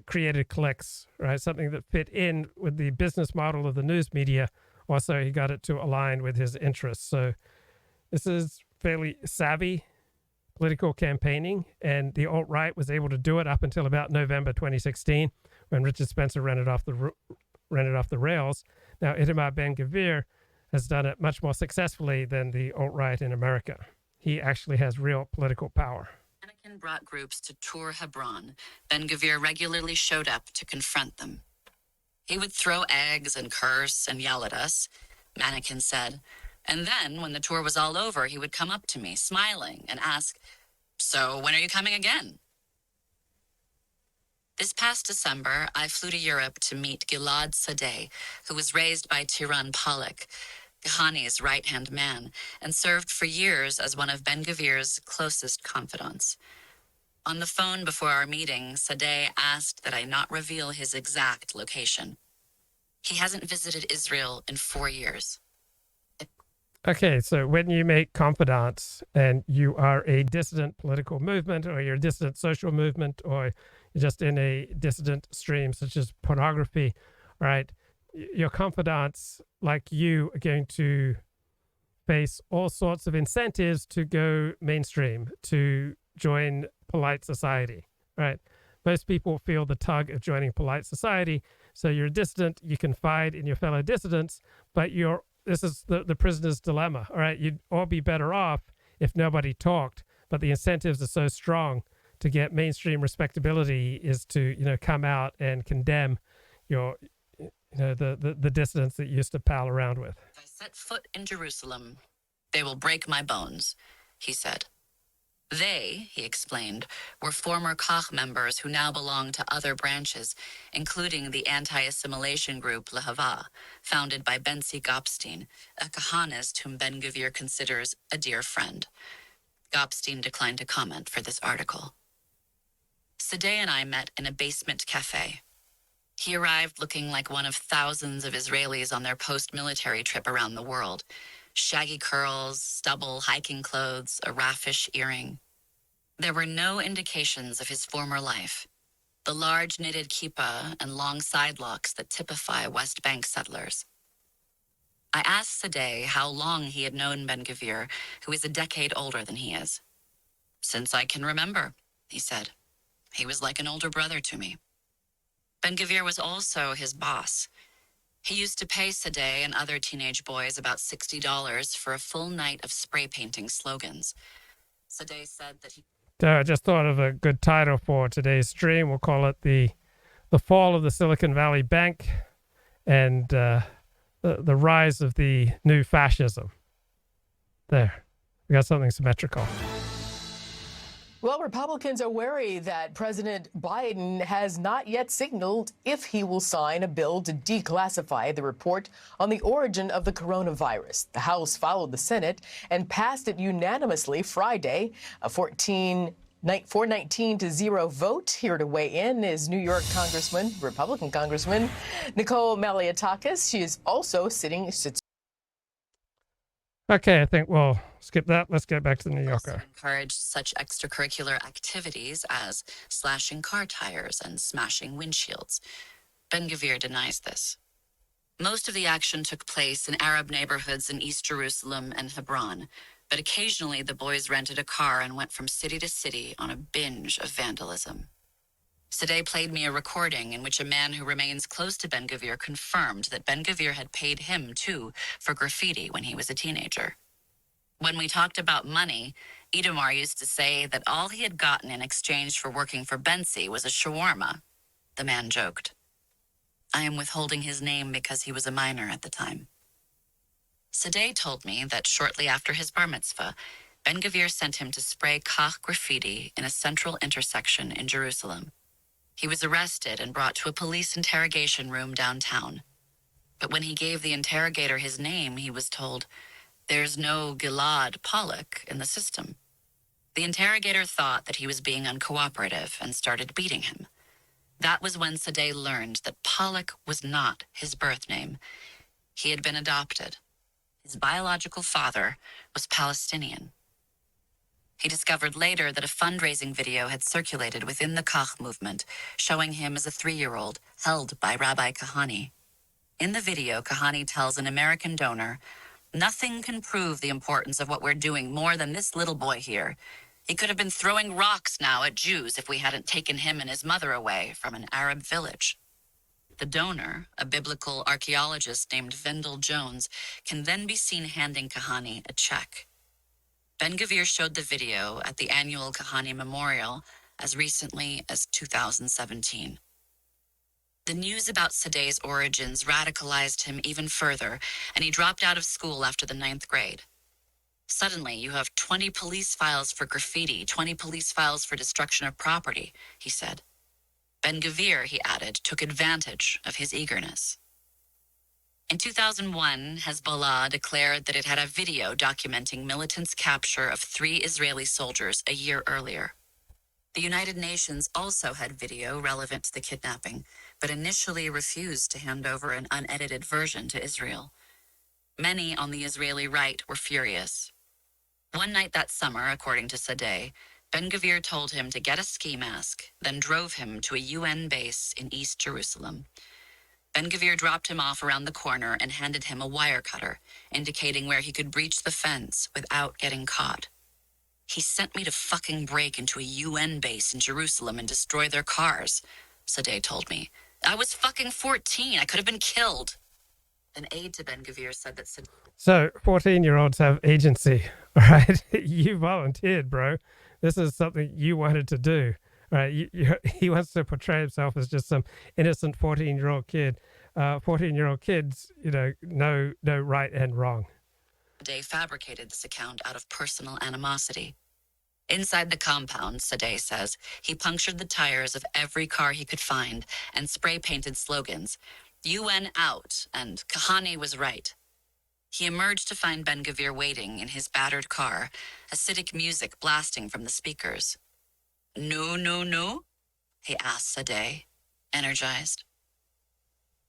created clicks, right? Something that fit in with the business model of the news media. Also, he got it to align with his interests. So this is fairly savvy political campaigning, and the alt-right was able to do it up until about November 2016, when Richard Spencer ran it off the rails. Now, Itamar Ben-Gvir has done it much more successfully than the alt-right in America. He actually has real political power. Manikin brought groups to tour Hebron. Ben-Gvir regularly showed up to confront them. He would throw eggs and curse and yell at us, Manikin said. And then, when the tour was all over, he would come up to me, smiling, and ask, so when are you coming again? This past December, I flew to Europe to meet Gilad Sadeh, who was raised by Tiran Pollock, Ghani's right-hand man, and served for years as one of Ben-Gvir's closest confidants. On the phone before our meeting, Sadeh asked that I not reveal his exact location. He hasn't visited Israel in 4 years. Okay, so when you make confidants and you are a dissident political movement, or you're a dissident social movement, or you're just in a dissident stream such as pornography, right, your confidants like you are going to face all sorts of incentives to go mainstream, to join polite society, right? Most people feel the tug of joining polite society. So you're a dissident, you confide in your fellow dissidents, but this is the prisoner's dilemma, all right? You'd all be better off if nobody talked, but the incentives are so strong to get mainstream respectability is to, come out and condemn the dissidents that you used to pal around with. If I set foot in Jerusalem, they will break my bones, he said. They, he explained, were former Koch members who now belong to other branches, including the anti-assimilation group Lehava, founded by Bentzi Gopstein, a Kahanist whom Ben-Gvir considers a dear friend. Gopstein declined to comment for this article. Sadeh and I met in a basement cafe. He arrived looking like one of thousands of Israelis on their post-military trip around the world. Shaggy curls, stubble, hiking clothes, a raffish earring. There were no indications of his former life. The large knitted kippah and long side locks that typify West Bank settlers. I asked Sadeh how long he had known Ben-Gvir, who is a decade older than he is. "Since I can remember," he said. "He was like an older brother to me." Ben-Gvir was also his boss. He used to pay Sadeh and other teenage boys about $60 for a full night of spray painting slogans. Sadeh said that he... I just thought of a good title for today's stream. We'll call it the fall of the Silicon Valley Bank and the rise of the new fascism. There, we got something symmetrical. Well, Republicans are wary that President Biden has not yet signaled if he will sign a bill to declassify the report on the origin of the coronavirus. The House followed the Senate and passed it unanimously Friday, a 419-0 vote. Here to weigh in is New York Republican Congressman Nicole Malliotakis. She is also sits. Okay, I think we'll skip that. Let's get back to the New Yorker. Encouraged such extracurricular activities as slashing car tires and smashing windshields. Ben-Gvir denies this. Most of the action took place in Arab neighborhoods in East Jerusalem and Hebron, but occasionally the boys rented a car and went from city to city on a binge of vandalism. Sadeh played me a recording in which a man who remains close to Ben-Gvir confirmed that Ben-Gvir had paid him, too, for graffiti when he was a teenager. When we talked about money, Itamar used to say that all he had gotten in exchange for working for Bensi was a shawarma. The man joked. I am withholding his name because he was a minor at the time. Sadeh told me that shortly after his bar mitzvah, Ben-Gvir sent him to spray Kach graffiti in a central intersection in Jerusalem. He was arrested and brought to a police interrogation room downtown. But when he gave the interrogator his name, he was told, "There's no Gilad Pollock in the system." The interrogator thought that he was being uncooperative and started beating him. That was when Sadeh learned that Pollock was not his birth name. He had been adopted. His biological father was Palestinian. He discovered later that a fundraising video had circulated within the Kach movement, showing him as a 3-year-old held by Rabbi Kahane. In the video, Kahane tells an American donor, "Nothing can prove the importance of what we're doing more than this little boy here. He could have been throwing rocks now at Jews if we hadn't taken him and his mother away from an Arab village." The donor, a biblical archaeologist named Vendel Jones, can then be seen handing Kahane a check. Ben-Gvir showed the video at the annual Kahane Memorial as recently as 2017. The news about Sadeh's origins radicalized him even further, and he dropped out of school after the 9th grade. Suddenly, you have 20 police files for graffiti, 20 police files for destruction of property, he said. Ben-Gvir, he added, took advantage of his eagerness. In 2001, Hezbollah declared that it had a video documenting militants' capture of 3 Israeli soldiers a year earlier. The United Nations also had video relevant to the kidnapping, but initially refused to hand over an unedited version to Israel. Many on the Israeli right were furious. One night that summer, according to Sadeh, Ben-Gvir told him to get a ski mask, then drove him to a UN base in East Jerusalem. Ben-Gvir dropped him off around the corner and handed him a wire cutter, indicating where he could breach the fence without getting caught. "He sent me to fucking break into a UN base in Jerusalem and destroy their cars," Sadeh told me. "I was fucking 14. I could have been killed." An aide to Ben-Gvir said that Sadeh... So 14-year-olds have agency, all right? You volunteered, bro. This is something you wanted to do. Right, he wants to portray himself as just some innocent 14-year-old kid. 14-year-old kids, know right and wrong. Sadeh fabricated this account out of personal animosity. Inside the compound, Sadeh says, he punctured the tires of every car he could find and spray-painted slogans, "UN out," and "Kahane was right." He emerged to find Ben-Gvir waiting in his battered car, acidic music blasting from the speakers. "No, no, no?" he asked Sadeh, energized.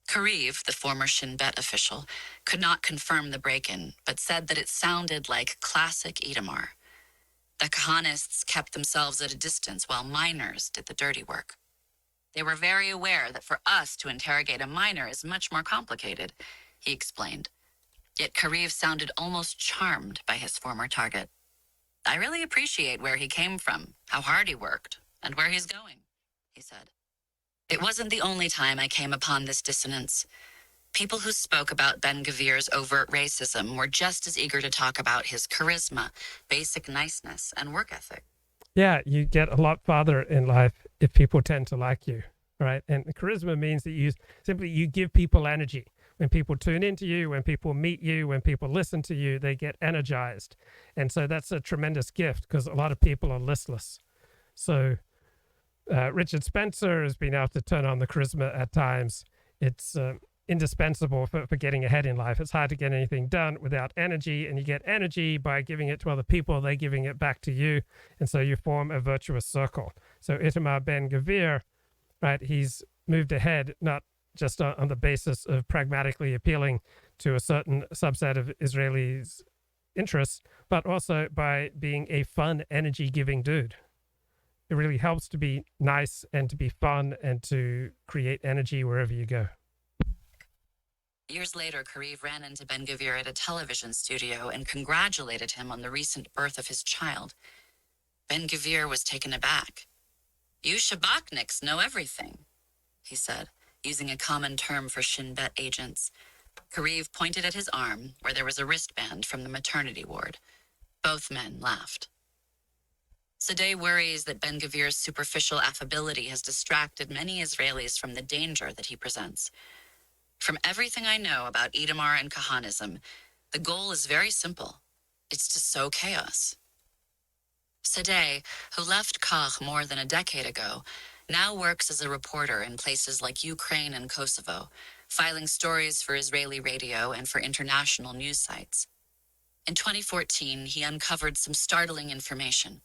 Kariv, the former Shin Bet official, could not confirm the break-in, but said that it sounded like classic Itamar. The Kahanists kept themselves at a distance while miners did the dirty work. They were very aware that for us to interrogate a miner is much more complicated, he explained. Yet Kariv sounded almost charmed by his former target. I really appreciate where he came from, how hard he worked, and where he's going, he said. It wasn't the only time I came upon this dissonance. People who spoke about Ben-Gvir's overt racism were just as eager to talk about his charisma, basic niceness, and work ethic. Yeah, you get a lot farther in life if people tend to like you, right? And charisma means that you give people energy. When people tune into you, when people meet you, when people listen to you, they get energized. And so that's a tremendous gift because a lot of people are listless. So Richard Spencer has been able to turn on the charisma at times. It's indispensable for getting ahead in life. It's hard to get anything done without energy, and you get energy by giving it to other people, they're giving it back to you, and so you form a virtuous circle. So Itamar Ben-Gvir, right, he's moved ahead, not just on the basis of pragmatically appealing to a certain subset of Israelis' interests, but also by being a fun, energy-giving dude. It really helps to be nice and to be fun and to create energy wherever you go. Years later, Kariv ran into Ben-Gvir at a television studio and congratulated him on the recent birth of his child. Ben-Gvir was taken aback. You Shabakniks know everything, he said, using a common term for Shin Bet agents. Kariv pointed at his arm, where there was a wristband from the maternity ward. Both men laughed. Sadeh worries that Ben-Gvir's superficial affability has distracted many Israelis from the danger that he presents. From everything I know about Itamar and Kahanism, the goal is very simple. It's to sow chaos. Sadeh, who left Kach more than a decade ago, now works as a reporter in places like Ukraine and Kosovo, filing stories for Israeli radio and for international news sites. In 2014, he uncovered some startling information.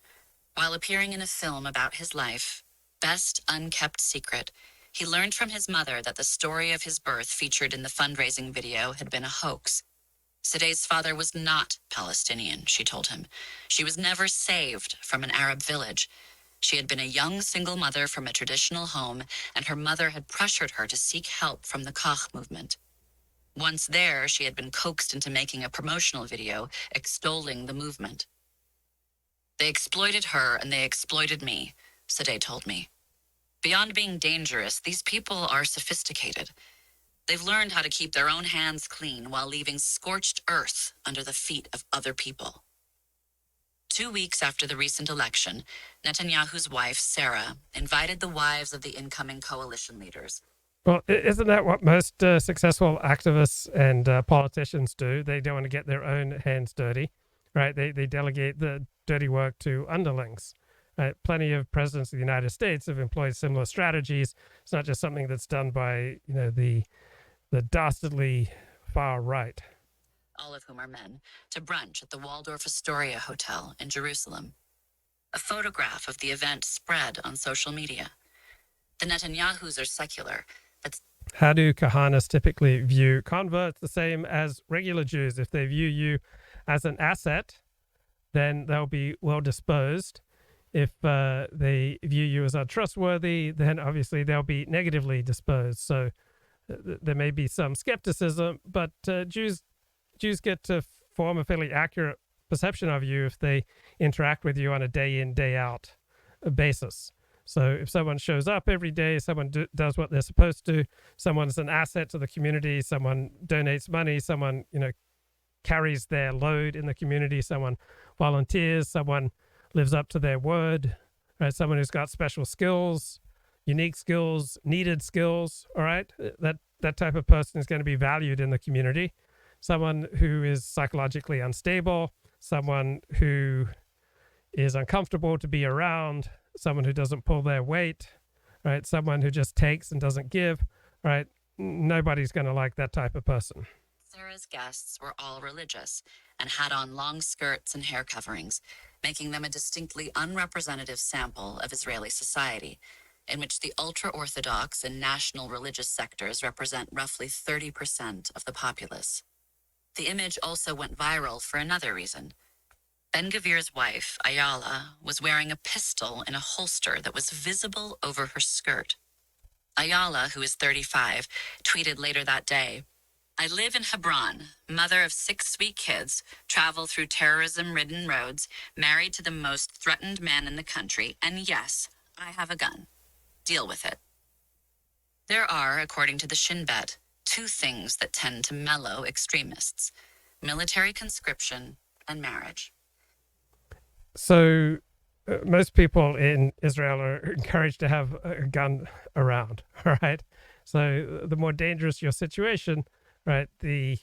While appearing in a film about his life, Best Unkept Secret, he learned from his mother that the story of his birth featured in the fundraising video had been a hoax. Sadeh's father was not Palestinian, she told him. She was never saved from an Arab village. She had been a young single mother from a traditional home, and her mother had pressured her to seek help from the Kach movement. Once there, she had been coaxed into making a promotional video extolling the movement. They exploited her and they exploited me, Sadeh told me. Beyond being dangerous, these people are sophisticated. They've learned how to keep their own hands clean while leaving scorched earth under the feet of other people. 2 weeks after the recent election, Netanyahu's wife, Sarah, invited the wives of the incoming coalition leaders. Well, isn't that what most successful activists and politicians do? They don't want to get their own hands dirty, right? They delegate the dirty work to underlings. Plenty of presidents of the United States have employed similar strategies. It's not just something that's done by, the dastardly far right. All of whom are men, to brunch at the Waldorf Astoria Hotel in Jerusalem. A photograph of the event spread on social media. The Netanyahus are secular, but how do Kahanists typically view converts? The same as regular Jews. If they view you as an asset, then they'll be well disposed. If they view you as untrustworthy, then obviously they'll be negatively disposed. So there may be some skepticism, but Jews get to form a fairly accurate perception of you if they interact with you on a day in, day out basis. So if someone shows up every day, someone does what they're supposed to, someone's an asset to the community, someone donates money, someone carries their load in the community, someone volunteers, someone lives up to their word, right? Someone who's got special skills, unique skills, needed skills, all right? That type of person is going to be valued in the community. Someone who is psychologically unstable, someone who is uncomfortable to be around, someone who doesn't pull their weight, right? Someone who just takes and doesn't give, right? Nobody's going to like that type of person. Sarah's guests were all religious and had on long skirts and hair coverings, making them a distinctly unrepresentative sample of Israeli society. in which the ultra-Orthodox and national religious sectors represent roughly 30% of the populace. The image also went viral for another reason. Ben-Gvir's wife, Ayala, was wearing a pistol in a holster that was visible over her skirt. Ayala, who is 35, tweeted later that day, "I live in Hebron, mother of 6 sweet kids, travel through terrorism-ridden roads, married to the most threatened man in the country, and yes, I have a gun. Deal with it." There are, according to the Shin Bet, 2 things that tend to mellow extremists: military conscription and marriage. So most people in Israel are encouraged to have a gun around, right? So the more dangerous your situation, right, the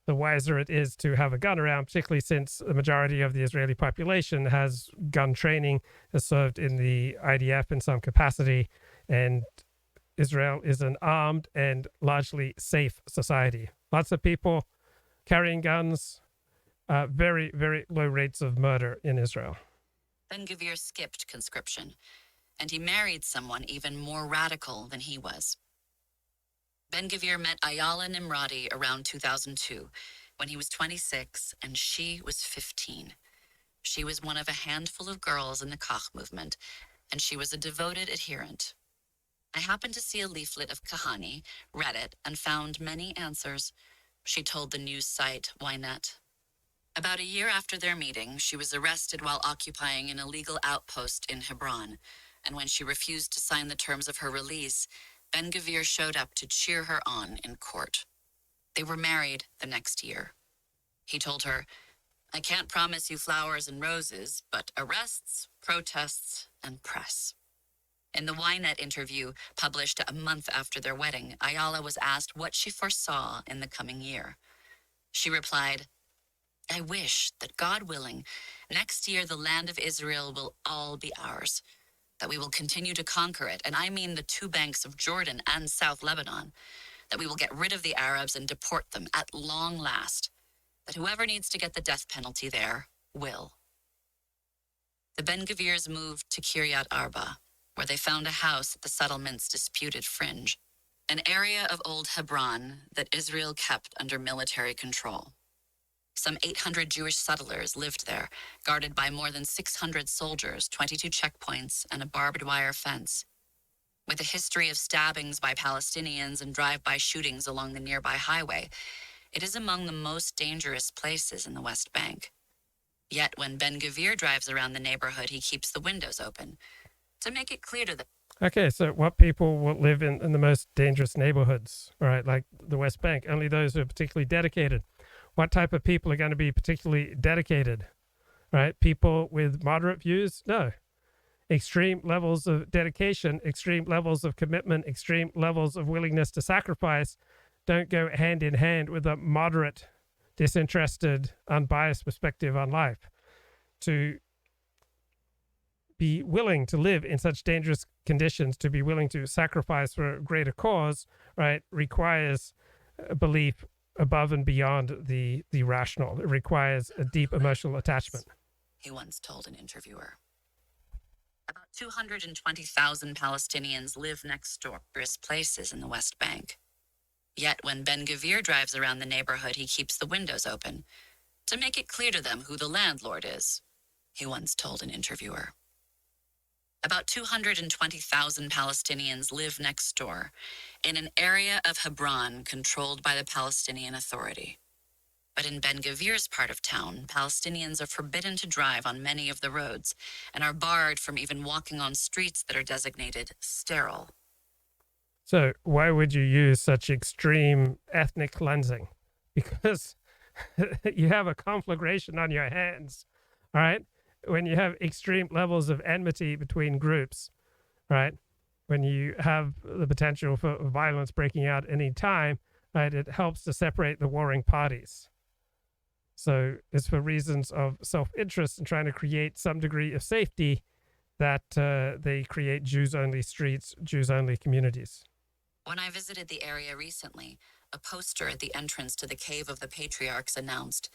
wiser it is to have a gun around, particularly since the majority of the Israeli population has gun training, has served in the IDF in some capacity, and Israel is an armed and largely safe society. Lots of people carrying guns, very, very low rates of murder in Israel. Ben-Gvir skipped conscription, and he married someone even more radical than he was. Ben-Gvir met Ayala Nimrati around 2002, when he was 26 and she was 15. She was one of a handful of girls in the Kach movement, and she was a devoted adherent. I happened to see a leaflet of Kahani, read it, and found many answers, she told the news site Ynet. About a year after their meeting, she was arrested while occupying an illegal outpost in Hebron, and when she refused to sign the terms of her release, Ben-Gvir showed up to cheer her on in court. They were married the next year. He told her, "I can't promise you flowers and roses, but arrests, protests, and press." In the Ynet interview, published a month after their wedding, Ayala was asked what she foresaw in the coming year. She replied, "I wish that, God willing, next year the land of Israel will all be ours, that we will continue to conquer it, and I mean the 2 banks of Jordan and South Lebanon, that we will get rid of the Arabs and deport them at long last, that whoever needs to get the death penalty there will." The Ben-Gvirs moved to Kiryat Arba, where they found a house at the settlement's disputed fringe, an area of old Hebron that Israel kept under military control. Some 800 Jewish settlers lived there, guarded by more than 600 soldiers, 22 checkpoints, and a barbed wire fence. With a history of stabbings by Palestinians and drive-by shootings along the nearby highway, it is among the most dangerous places in the West Bank. Yet when Ben-Gvir drives around the neighborhood, he keeps the windows open to make it clear to them. Okay, so what people will live in the most dangerous neighborhoods, right, like the West Bank? Only those who are particularly dedicated. What type of people are going to be particularly dedicated, right? People with moderate views? No. Extreme levels of dedication, extreme levels of commitment, extreme levels of willingness to sacrifice don't go hand in hand with a moderate, disinterested, unbiased perspective on life. To be willing to live in such dangerous conditions, to be willing to sacrifice for a greater cause, right, requires a belief above and beyond the rational. It requires a deep emotional attachment. He once told an interviewer. About 220,000 Palestinians live next door to various places in the West Bank. Yet when Ben-Gvir drives around the neighborhood, he keeps the windows open to make it clear to them who the landlord is, he once told an interviewer. About 220,000 Palestinians live next door in an area of Hebron controlled by the Palestinian Authority. But in Ben-Gvir's part of town, Palestinians are forbidden to drive on many of the roads and are barred from even walking on streets that are designated sterile. So why would you use such extreme ethnic cleansing? Because you have a conflagration on your hands, all right? When you have extreme levels of enmity between groups, right? When you have the potential for violence breaking out any time, right? It helps to separate the warring parties. So it's for reasons of self-interest and trying to create some degree of safety that they create Jews-only streets, Jews-only communities. When I visited the area recently, a poster at the entrance to the Cave of the Patriarchs announced,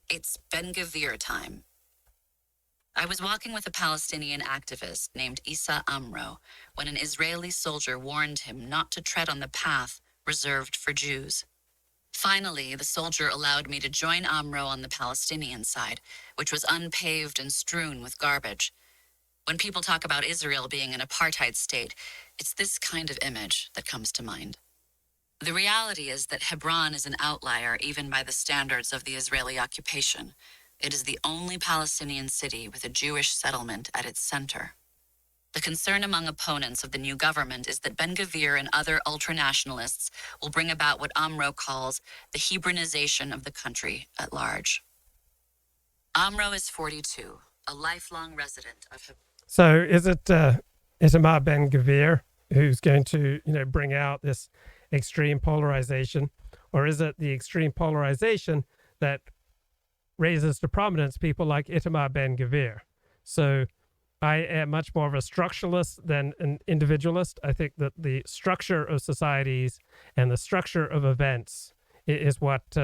"It's Ben-Gvir time." I was walking with a Palestinian activist named Issa Amro when an Israeli soldier warned him not to tread on the path reserved for Jews. Finally, the soldier allowed me to join Amro on the Palestinian side, which was unpaved and strewn with garbage. When people talk about Israel being an apartheid state, it's this kind of image that comes to mind. The reality is that Hebron is an outlier even by the standards of the Israeli occupation. It is the only Palestinian city with a Jewish settlement at its center. The concern among opponents of the new government is that Ben-Gvir and other ultranationalists will bring about what Amro calls the Hebronization of the country at large. Amro is 42, a lifelong resident of Hebron. So is it Itamar Ben-Gvir who's going to, bring out this extreme polarization, or is it the extreme polarization that raises to prominence people like Itamar Ben-Gvir? So I am much more of a structuralist than an individualist. I think that the structure of societies and the structure of events is what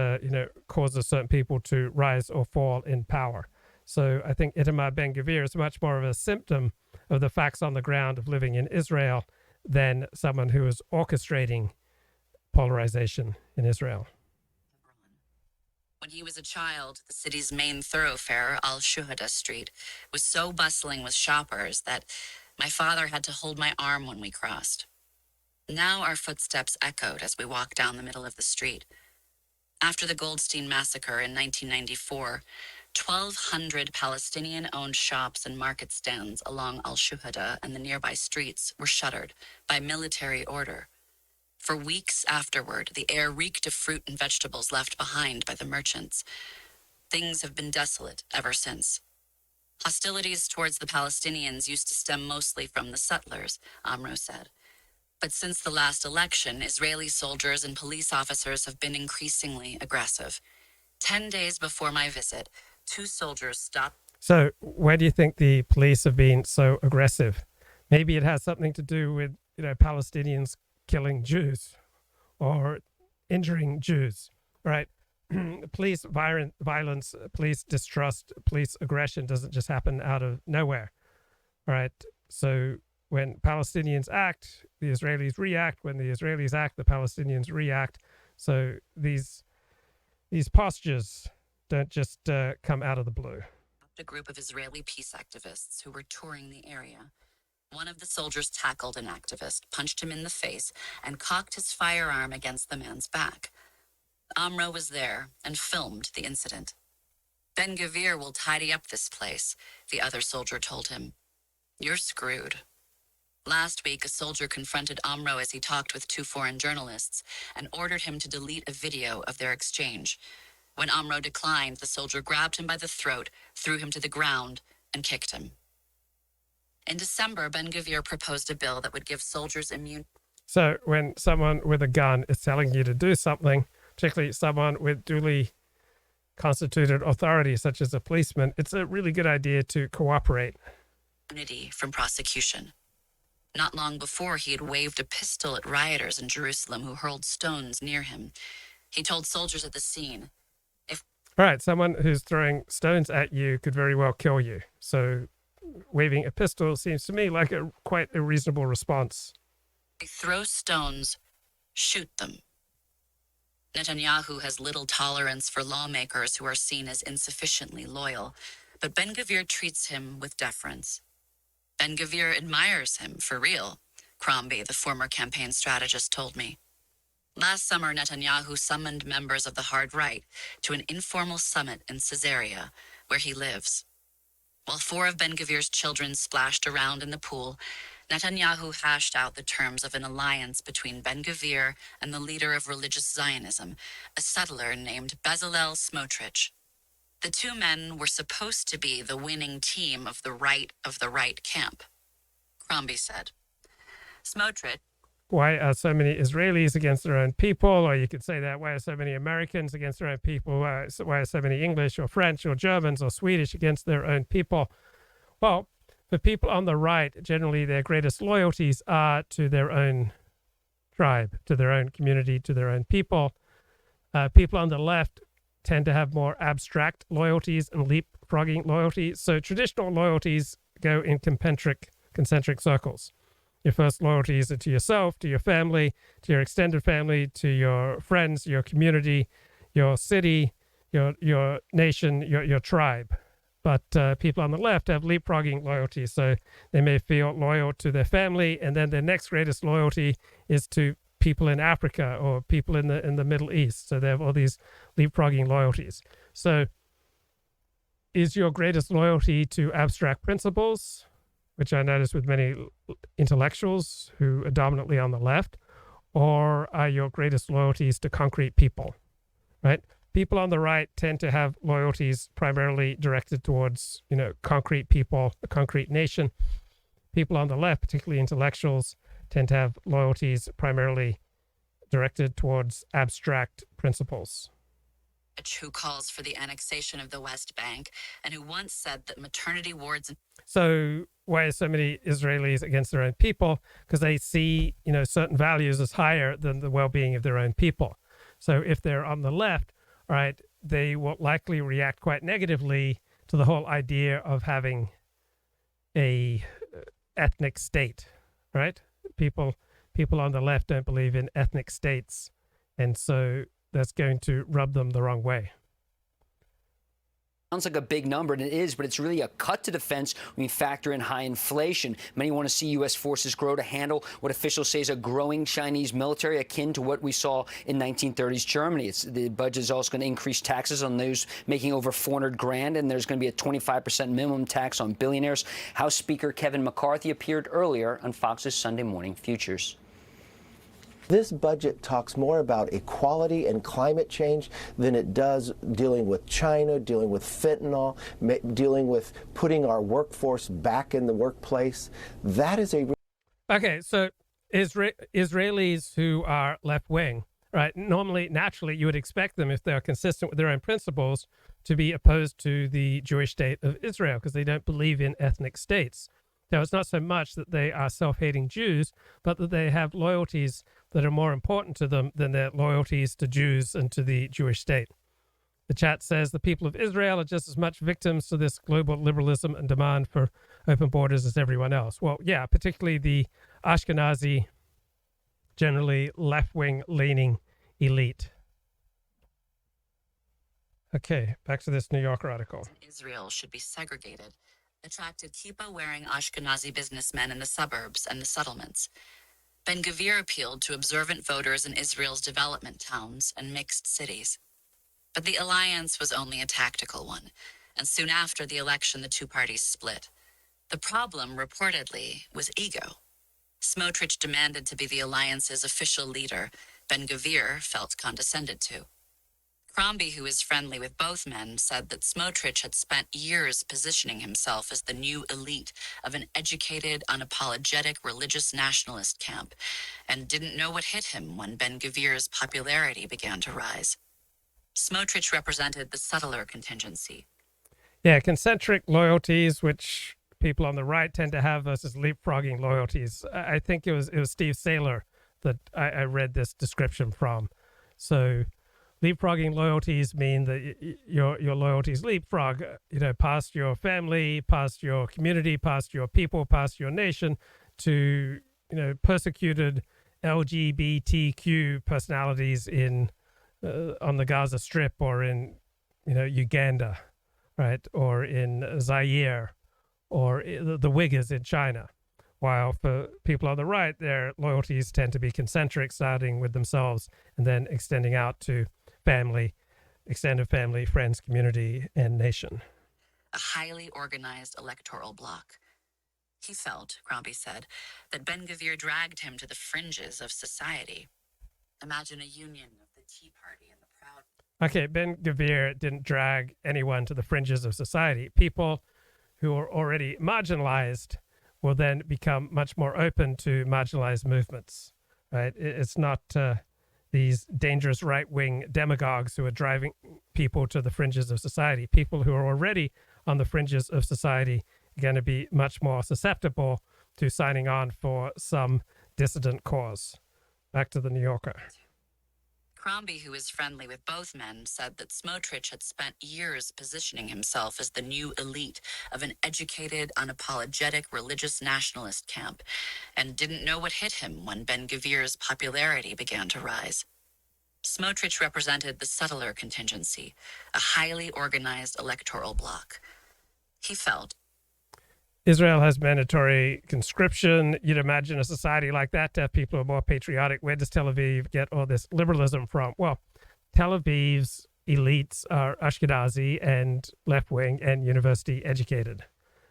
causes certain people to rise or fall in power. So I think Itamar Ben-Gvir is much more of a symptom of the facts on the ground of living in Israel than someone who is orchestrating polarization in Israel. When he was a child, the city's main thoroughfare, Al-Shuhada Street, was so bustling with shoppers that my father had to hold my arm when we crossed. Now our footsteps echoed as we walked down the middle of the street. After the Goldstein massacre in 1994, 1,200 Palestinian-owned shops and market stands along Al-Shuhada and the nearby streets were shuttered by military order. For weeks afterward, the air reeked of fruit and vegetables left behind by the merchants. Things have been desolate ever since. Hostilities towards the Palestinians used to stem mostly from the settlers, Amro said. But since the last election, Israeli soldiers and police officers have been increasingly aggressive. 10 days before my visit, 2 soldiers stopped. So why do you think the police have been so aggressive? Maybe it has something to do with, Palestinians killing Jews or injuring Jews, right? Police violence, police distrust, police aggression doesn't just happen out of nowhere, right? So when Palestinians act, the Israelis react. When the Israelis act, the Palestinians react. So these postures don't just come out of the blue. A group of Israeli peace activists who were touring the area. One of the soldiers tackled an activist, punched him in the face, and cocked his firearm against the man's back. Amro was there and filmed the incident. Ben-Gvir will tidy up this place, the other soldier told him. You're screwed. Last week, a soldier confronted Amro as he talked with 2 foreign journalists and ordered him to delete a video of their exchange. When Amro declined, the soldier grabbed him by the throat, threw him to the ground, and kicked him. In December, Ben-Gvir proposed a bill that would give soldiers immunity. So when someone with a gun is telling you to do something, particularly someone with duly constituted authority, such as a policeman, it's a really good idea to cooperate. Immunity from prosecution. Not long before, he had waved a pistol at rioters in Jerusalem who hurled stones near him. He told soldiers at the scene, All right, someone who's throwing stones at you could very well kill you. So waving a pistol seems to me like quite a reasonable response. They throw stones, shoot them. Netanyahu has little tolerance for lawmakers who are seen as insufficiently loyal, but Ben-Gvir treats him with deference. Ben-Gvir admires him, for real, Crombie, the former campaign strategist, told me. Last summer, Netanyahu summoned members of the hard right to an informal summit in Caesarea, where he lives. While 4 of Ben-Gvir's children splashed around in the pool, Netanyahu hashed out the terms of an alliance between Ben-Gvir and the leader of religious Zionism, a settler named Bezalel Smotrich. The 2 men were supposed to be the winning team of the right camp, Crombie said. Smotrich. Why are so many Israelis against their own people? Or you could say that, why are so many Americans against their own people? Why are so many English or French or Germans or Swedish against their own people? Well, for people on the right, generally their greatest loyalties are to their own tribe, to their own community, to their own people. People on the left tend to have more abstract loyalties and leapfrogging loyalties. So traditional loyalties go in concentric circles. Your first loyalties are to yourself, to your family, to your extended family, to your friends, your community, your city, your nation, your tribe. But people on the left have leapfrogging loyalties. So they may feel loyal to their family, and then their next greatest loyalty is to people in Africa or people in the Middle East. So they have all these leapfrogging loyalties. So is your greatest loyalty to abstract principles, which I notice with many intellectuals who are dominantly on the left, or are your greatest loyalties to concrete people, right? People on the right tend to have loyalties primarily directed towards, concrete people, a concrete nation. People on the left, particularly intellectuals, tend to have loyalties primarily directed towards abstract principles. Who calls for the annexation of the West Bank and who once said that maternity wards. So why are so many Israelis against their own people? Because they see, certain values as higher than the well-being of their own people. So if they're on the left, right, they will likely react quite negatively to the whole idea of having a ethnic state, right? People on the left don't believe in ethnic states, and so that's going to rub them the wrong way. Sounds like a big number, and it is, but it's really a cut to defense when you factor in high inflation. Many want to see U.S. forces grow to handle what officials say is a growing Chinese military, akin to what we saw in 1930s Germany. The budget is also going to increase taxes on those making over $400,000, and there's going to be a 25% minimum tax on billionaires. House Speaker Kevin McCarthy appeared earlier on Fox's Sunday Morning Futures. This budget talks more about equality and climate change than it does dealing with China, dealing with fentanyl, dealing with putting our workforce back in the workplace. That is a... Okay, so Israelis who are left-wing, right, naturally, you would expect them, if they're consistent with their own principles, to be opposed to the Jewish state of Israel because they don't believe in ethnic states. Now, it's not so much that they are self-hating Jews, but that they have loyalties that are more important to them than their loyalties to Jews and to the Jewish state. The chat says the people of Israel are just as much victims to this global liberalism and demand for open borders as everyone else. Well, yeah, particularly the Ashkenazi, generally left-wing leaning elite. Okay, back to this New Yorker article. Israel should be segregated, attracted kippah-wearing Ashkenazi businessmen in the suburbs and the settlements. Ben-Gvir appealed to observant voters in Israel's development towns and mixed cities. But the alliance was only a tactical one, and soon after the election, the two parties split. The problem, reportedly, was ego. Smotrich demanded to be the alliance's official leader. Ben-Gvir felt condescended to. Crombie, who is friendly with both men, said that Smotrich had spent years positioning himself as the new elite of an educated, unapologetic religious nationalist camp, and didn't know what hit him when Ben-Gvir's popularity began to rise. Smotrich represented the subtler contingency. Yeah, concentric loyalties, which people on the right tend to have, versus leapfrogging loyalties. I think it was Steve Saylor that I read this description from. So leapfrogging loyalties mean that your loyalties leapfrog, past your family, past your community, past your people, past your nation, to, persecuted LGBTQ personalities in on the Gaza Strip or in, Uganda, right, or in Zaire, or the Uyghurs in China. While for people on the right, their loyalties tend to be concentric, starting with themselves and then extending out to family, extended family, friends, community, and nation. A highly organized electoral bloc. He felt, Crombie said, that Ben-Gvir dragged him to the fringes of society. Imagine a union of the Tea Party and the Proud... Okay, Ben-Gvir didn't drag anyone to the fringes of society. People who are already marginalized will then become much more open to marginalized movements, right? It's not... these dangerous right-wing demagogues who are driving people to the fringes of society. People who are already on the fringes of society are going to be much more susceptible to signing on for some dissident cause. Back to the New Yorker. Crombie, who is friendly with both men, said that Smotrich had spent years positioning himself as the new elite of an educated, unapologetic religious nationalist camp, and didn't know what hit him when Ben-Gvir's popularity began to rise. Smotrich represented the subtler contingency, a highly organized electoral bloc. He felt Israel has mandatory conscription. You'd imagine a society like that to have people who are more patriotic. Where does Tel Aviv get all this liberalism from? Well, Tel Aviv's elites are Ashkenazi and left-wing and university educated.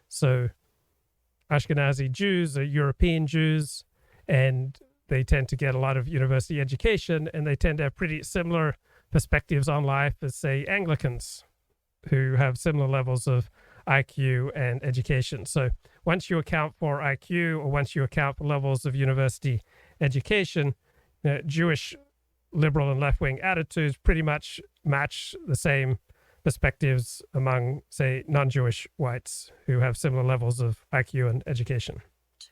So Ashkenazi Jews are European Jews, and they tend to get a lot of university education, and they tend to have pretty similar perspectives on life as, say, Anglicans, who have similar levels of IQ and education. So once you account for IQ, or once you account for levels of university education, Jewish liberal and left-wing attitudes pretty much match the same perspectives among, say, non-Jewish whites who have similar levels of IQ and education.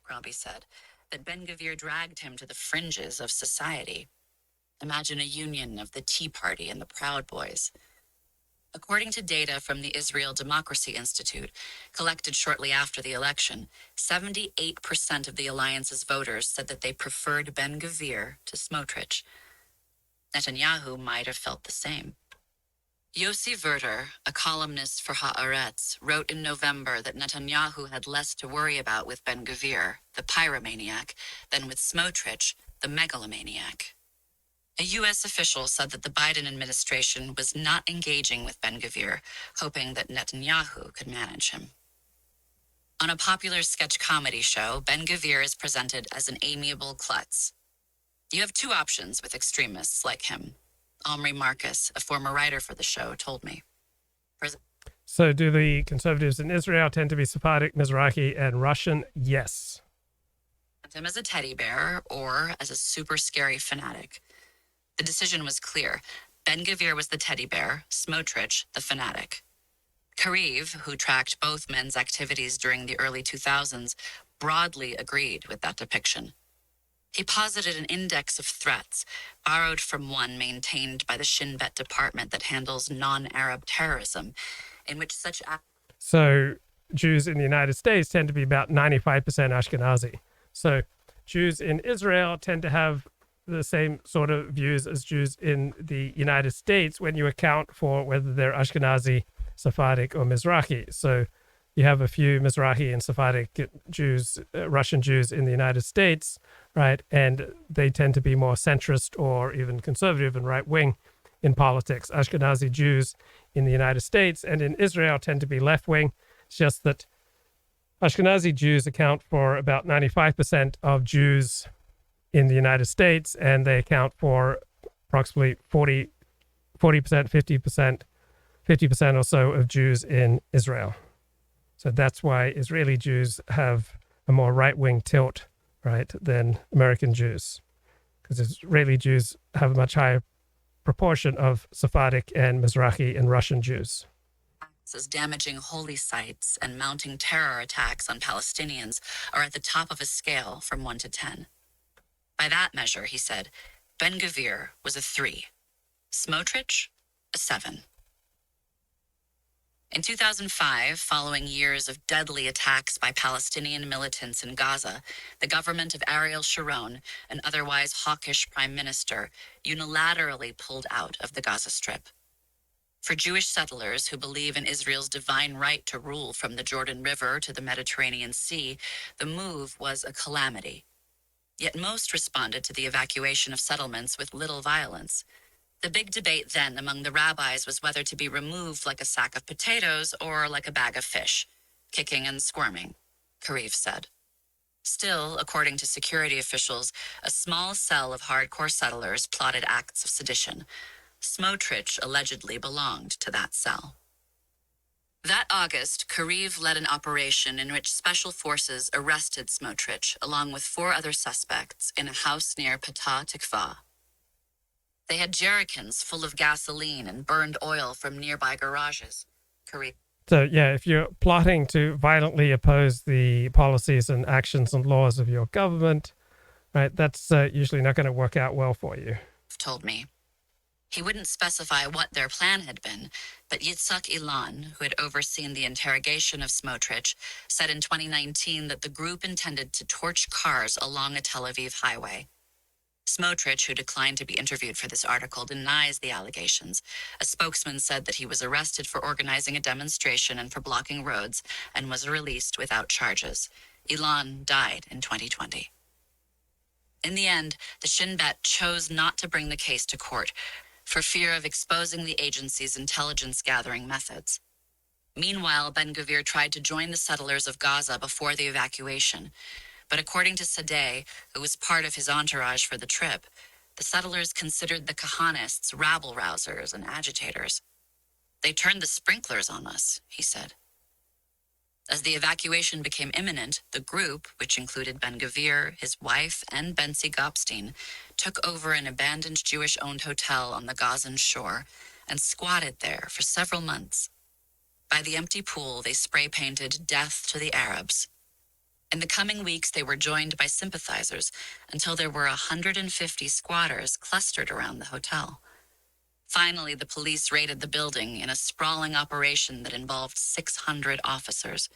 Crombie said, that Ben-Gvir dragged him to the fringes of society. Imagine a union of the Tea Party and the Proud Boys. According to data from the Israel Democracy Institute, collected shortly after the election, 78% of the alliance's voters said that they preferred Ben-Gvir to Smotrich. Netanyahu might have felt the same. Yossi Verter, a columnist for Haaretz, wrote in November that Netanyahu had less to worry about with Ben-Gvir, the pyromaniac, than with Smotrich, the megalomaniac. A U.S. official said that the Biden administration was not engaging with Ben-Gvir, hoping that Netanyahu could manage him. On a popular sketch comedy show, Ben-Gvir is presented as an amiable klutz. You have two options with extremists like him. Omri Marcus, a former writer for the show, told me. So do the conservatives in Israel tend to be Sephardic, Mizrahi, and Russian? Yes. Him as a teddy bear or as a super scary fanatic. The decision was clear. Ben-Gvir was the teddy bear, Smotrich the fanatic. Kariv, who tracked both men's activities during the early 2000s, broadly agreed with that depiction. He posited an index of threats, borrowed from one maintained by the Shin Bet department that handles non-Arab terrorism, in which such So Jews in the United States tend to be about 95% Ashkenazi. So Jews in Israel tend to have the same sort of views as Jews in the United States when you account for whether they're Ashkenazi, Sephardic, or Mizrahi. So you have a few Mizrahi and Sephardic Jews, Russian Jews in the United States, right? And they tend to be more centrist or even conservative and right-wing in politics. Ashkenazi Jews in the United States and in Israel tend to be left-wing. It's just that Ashkenazi Jews account for about 95% of Jews in the United States, and they account for approximately 40%, 50% or so of Jews in Israel. So that's why Israeli Jews have a more right-wing tilt, right, than American Jews, because Israeli Jews have a much higher proportion of Sephardic and Mizrahi and Russian Jews. as damaging holy sites and mounting terror attacks on Palestinians are at the top of a scale from 1 to 10. By that measure, he said, Ben-Gvir was a 3, Smotrich a 7. In 2005, following years of deadly attacks by Palestinian militants in Gaza, the government of Ariel Sharon, an otherwise hawkish prime minister, unilaterally pulled out of the Gaza Strip. For Jewish settlers who believe in Israel's divine right to rule from the Jordan River to the Mediterranean Sea, the move was a calamity. Yet most responded to the evacuation of settlements with little violence. The big debate then among the rabbis was whether to be removed like a sack of potatoes or like a bag of fish, kicking and squirming, Kariv said. Still, according to security officials, a small cell of hardcore settlers plotted acts of sedition. Smotrich allegedly belonged to that cell. That August, Kariv led an operation in which special forces arrested Smotrich along with 4 other suspects in a house near Petah Tikva. They had jerrycans full of gasoline and burned oil from nearby garages. So, yeah, if you're plotting to violently oppose the policies and actions and laws of your government, right, that's usually not going to work out well for you. Told me. He wouldn't specify what their plan had been, but Yitzhak Ilan, who had overseen the interrogation of Smotrich, said in 2019 that the group intended to torch cars along a Tel Aviv highway. Smotrich, who declined to be interviewed for this article, denies the allegations. A spokesman said that he was arrested for organizing a demonstration and for blocking roads and was released without charges. Ilan died in 2020. In the end, the Shin Bet chose not to bring the case to court for fear of exposing the agency's intelligence-gathering methods. Meanwhile, Ben-Gvir tried to join the settlers of Gaza before the evacuation. But according to Sadeh, who was part of his entourage for the trip, the settlers considered the Kahanists rabble-rousers and agitators. They turned the sprinklers on us, he said. As the evacuation became imminent, the group, which included Ben-Gvir, his wife, and Bentzi Gopstein, took over an abandoned Jewish-owned hotel on the Gazan shore and squatted there for several months. By the empty pool, they spray-painted "Death to the Arabs." In the coming weeks, they were joined by sympathizers until there were 150 squatters clustered around the hotel. Finally, the police raided the building in a sprawling operation that involved 600 officers.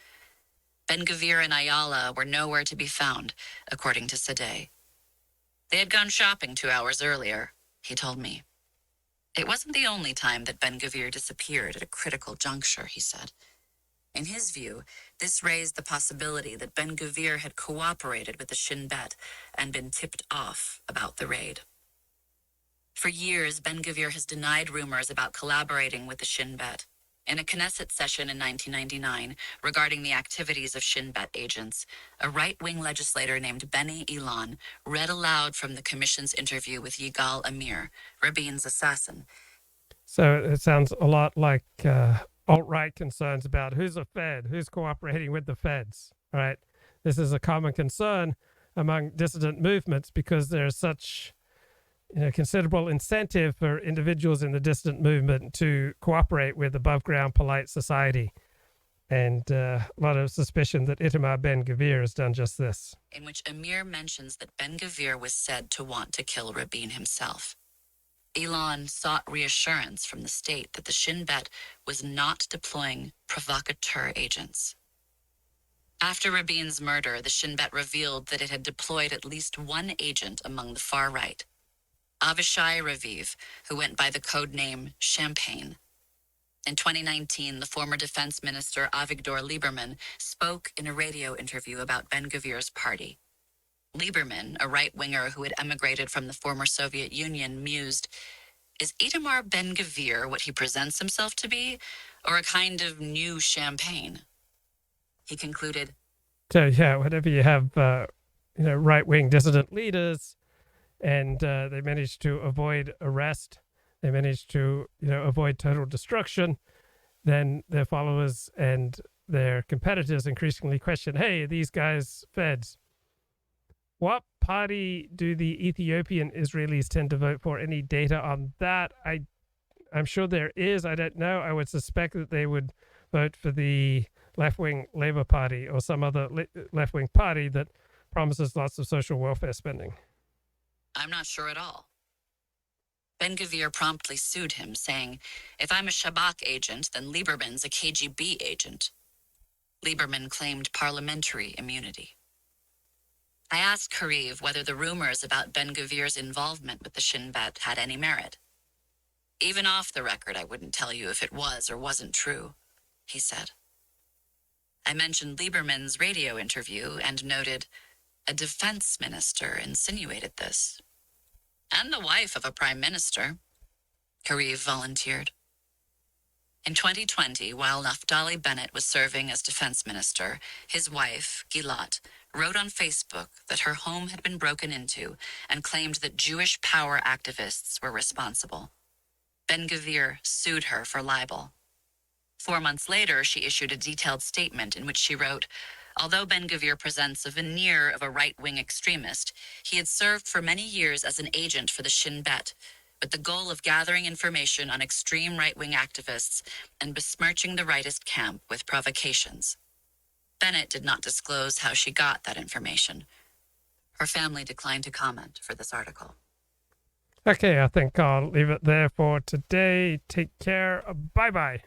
Ben-Gvir and Ayala were nowhere to be found, according to Sadeh. They had gone shopping 2 hours earlier, he told me. It wasn't the only time that Ben-Gvir disappeared at a critical juncture, he said. In his view, this raised the possibility that Ben-Gvir had cooperated with the Shin Bet and been tipped off about the raid. For years, Ben-Gvir has denied rumors about collaborating with the Shin Bet. In a Knesset session in 1999 regarding the activities of Shin Bet agents, a right-wing legislator named Benny Ilan read aloud from the commission's interview with Yigal Amir, Rabin's assassin. So it sounds a lot like alt-right concerns about who's a Fed, who's cooperating with the Feds, right? This is a common concern among dissident movements because there's such considerable incentive for individuals in the dissident movement to cooperate with above-ground polite society. And a lot of suspicion that Itamar Ben-Gvir has done just this. In which Amir mentions that Ben-Gvir was said to want to kill Rabin himself. Ilan sought reassurance from the state that the Shin Bet was not deploying provocateur agents. After Rabin's murder, the Shin Bet revealed that it had deployed at least one agent among the far right, Avishai Raviv, who went by the code name Champagne. In 2019, the former defense minister Avigdor Lieberman spoke in a radio interview about Ben-Gvir's party. Lieberman, a right-winger who had emigrated from the former Soviet Union, mused, "Is Itamar Ben-Gvir what he presents himself to be, or a kind of new Champagne?" He concluded, So yeah, whenever you have right-wing dissident leaders, and they manage to avoid arrest, they manage to avoid total destruction, then their followers and their competitors increasingly question, hey, are these guys Feds? What party do the Ethiopian Israelis tend to vote for? Any data on that? I'm sure there is. I don't know. I would suspect that they would vote for the left-wing Labour Party or some other left-wing party that promises lots of social welfare spending. "I'm not sure at all." Ben-Gvir promptly sued him, saying, "If I'm a Shabak agent, then Lieberman's a KGB agent." Lieberman claimed parliamentary immunity. I asked Kariv whether the rumors about Ben-Gvir's involvement with the Shin Bet had any merit. "Even off the record, I wouldn't tell you if it was or wasn't true," he said. I mentioned Lieberman's radio interview and noted, "A defense minister insinuated this." "And the wife of a prime minister," Kariv volunteered. In 2020, while Naftali Bennett was serving as defense minister, his wife, Gilat, wrote on Facebook that her home had been broken into and claimed that Jewish power activists were responsible. Ben-Gvir sued her for libel. 4 months later, she issued a detailed statement in which she wrote, "Although Ben-Gvir presents a veneer of a right-wing extremist, he had served for many years as an agent for the Shin Bet, with the goal of gathering information on extreme right-wing activists and besmirching the rightist camp with provocations." Bennett did not disclose how she got that information. Her family declined to comment for this article. Okay, I think I'll leave it there for today. Take care. Bye-bye.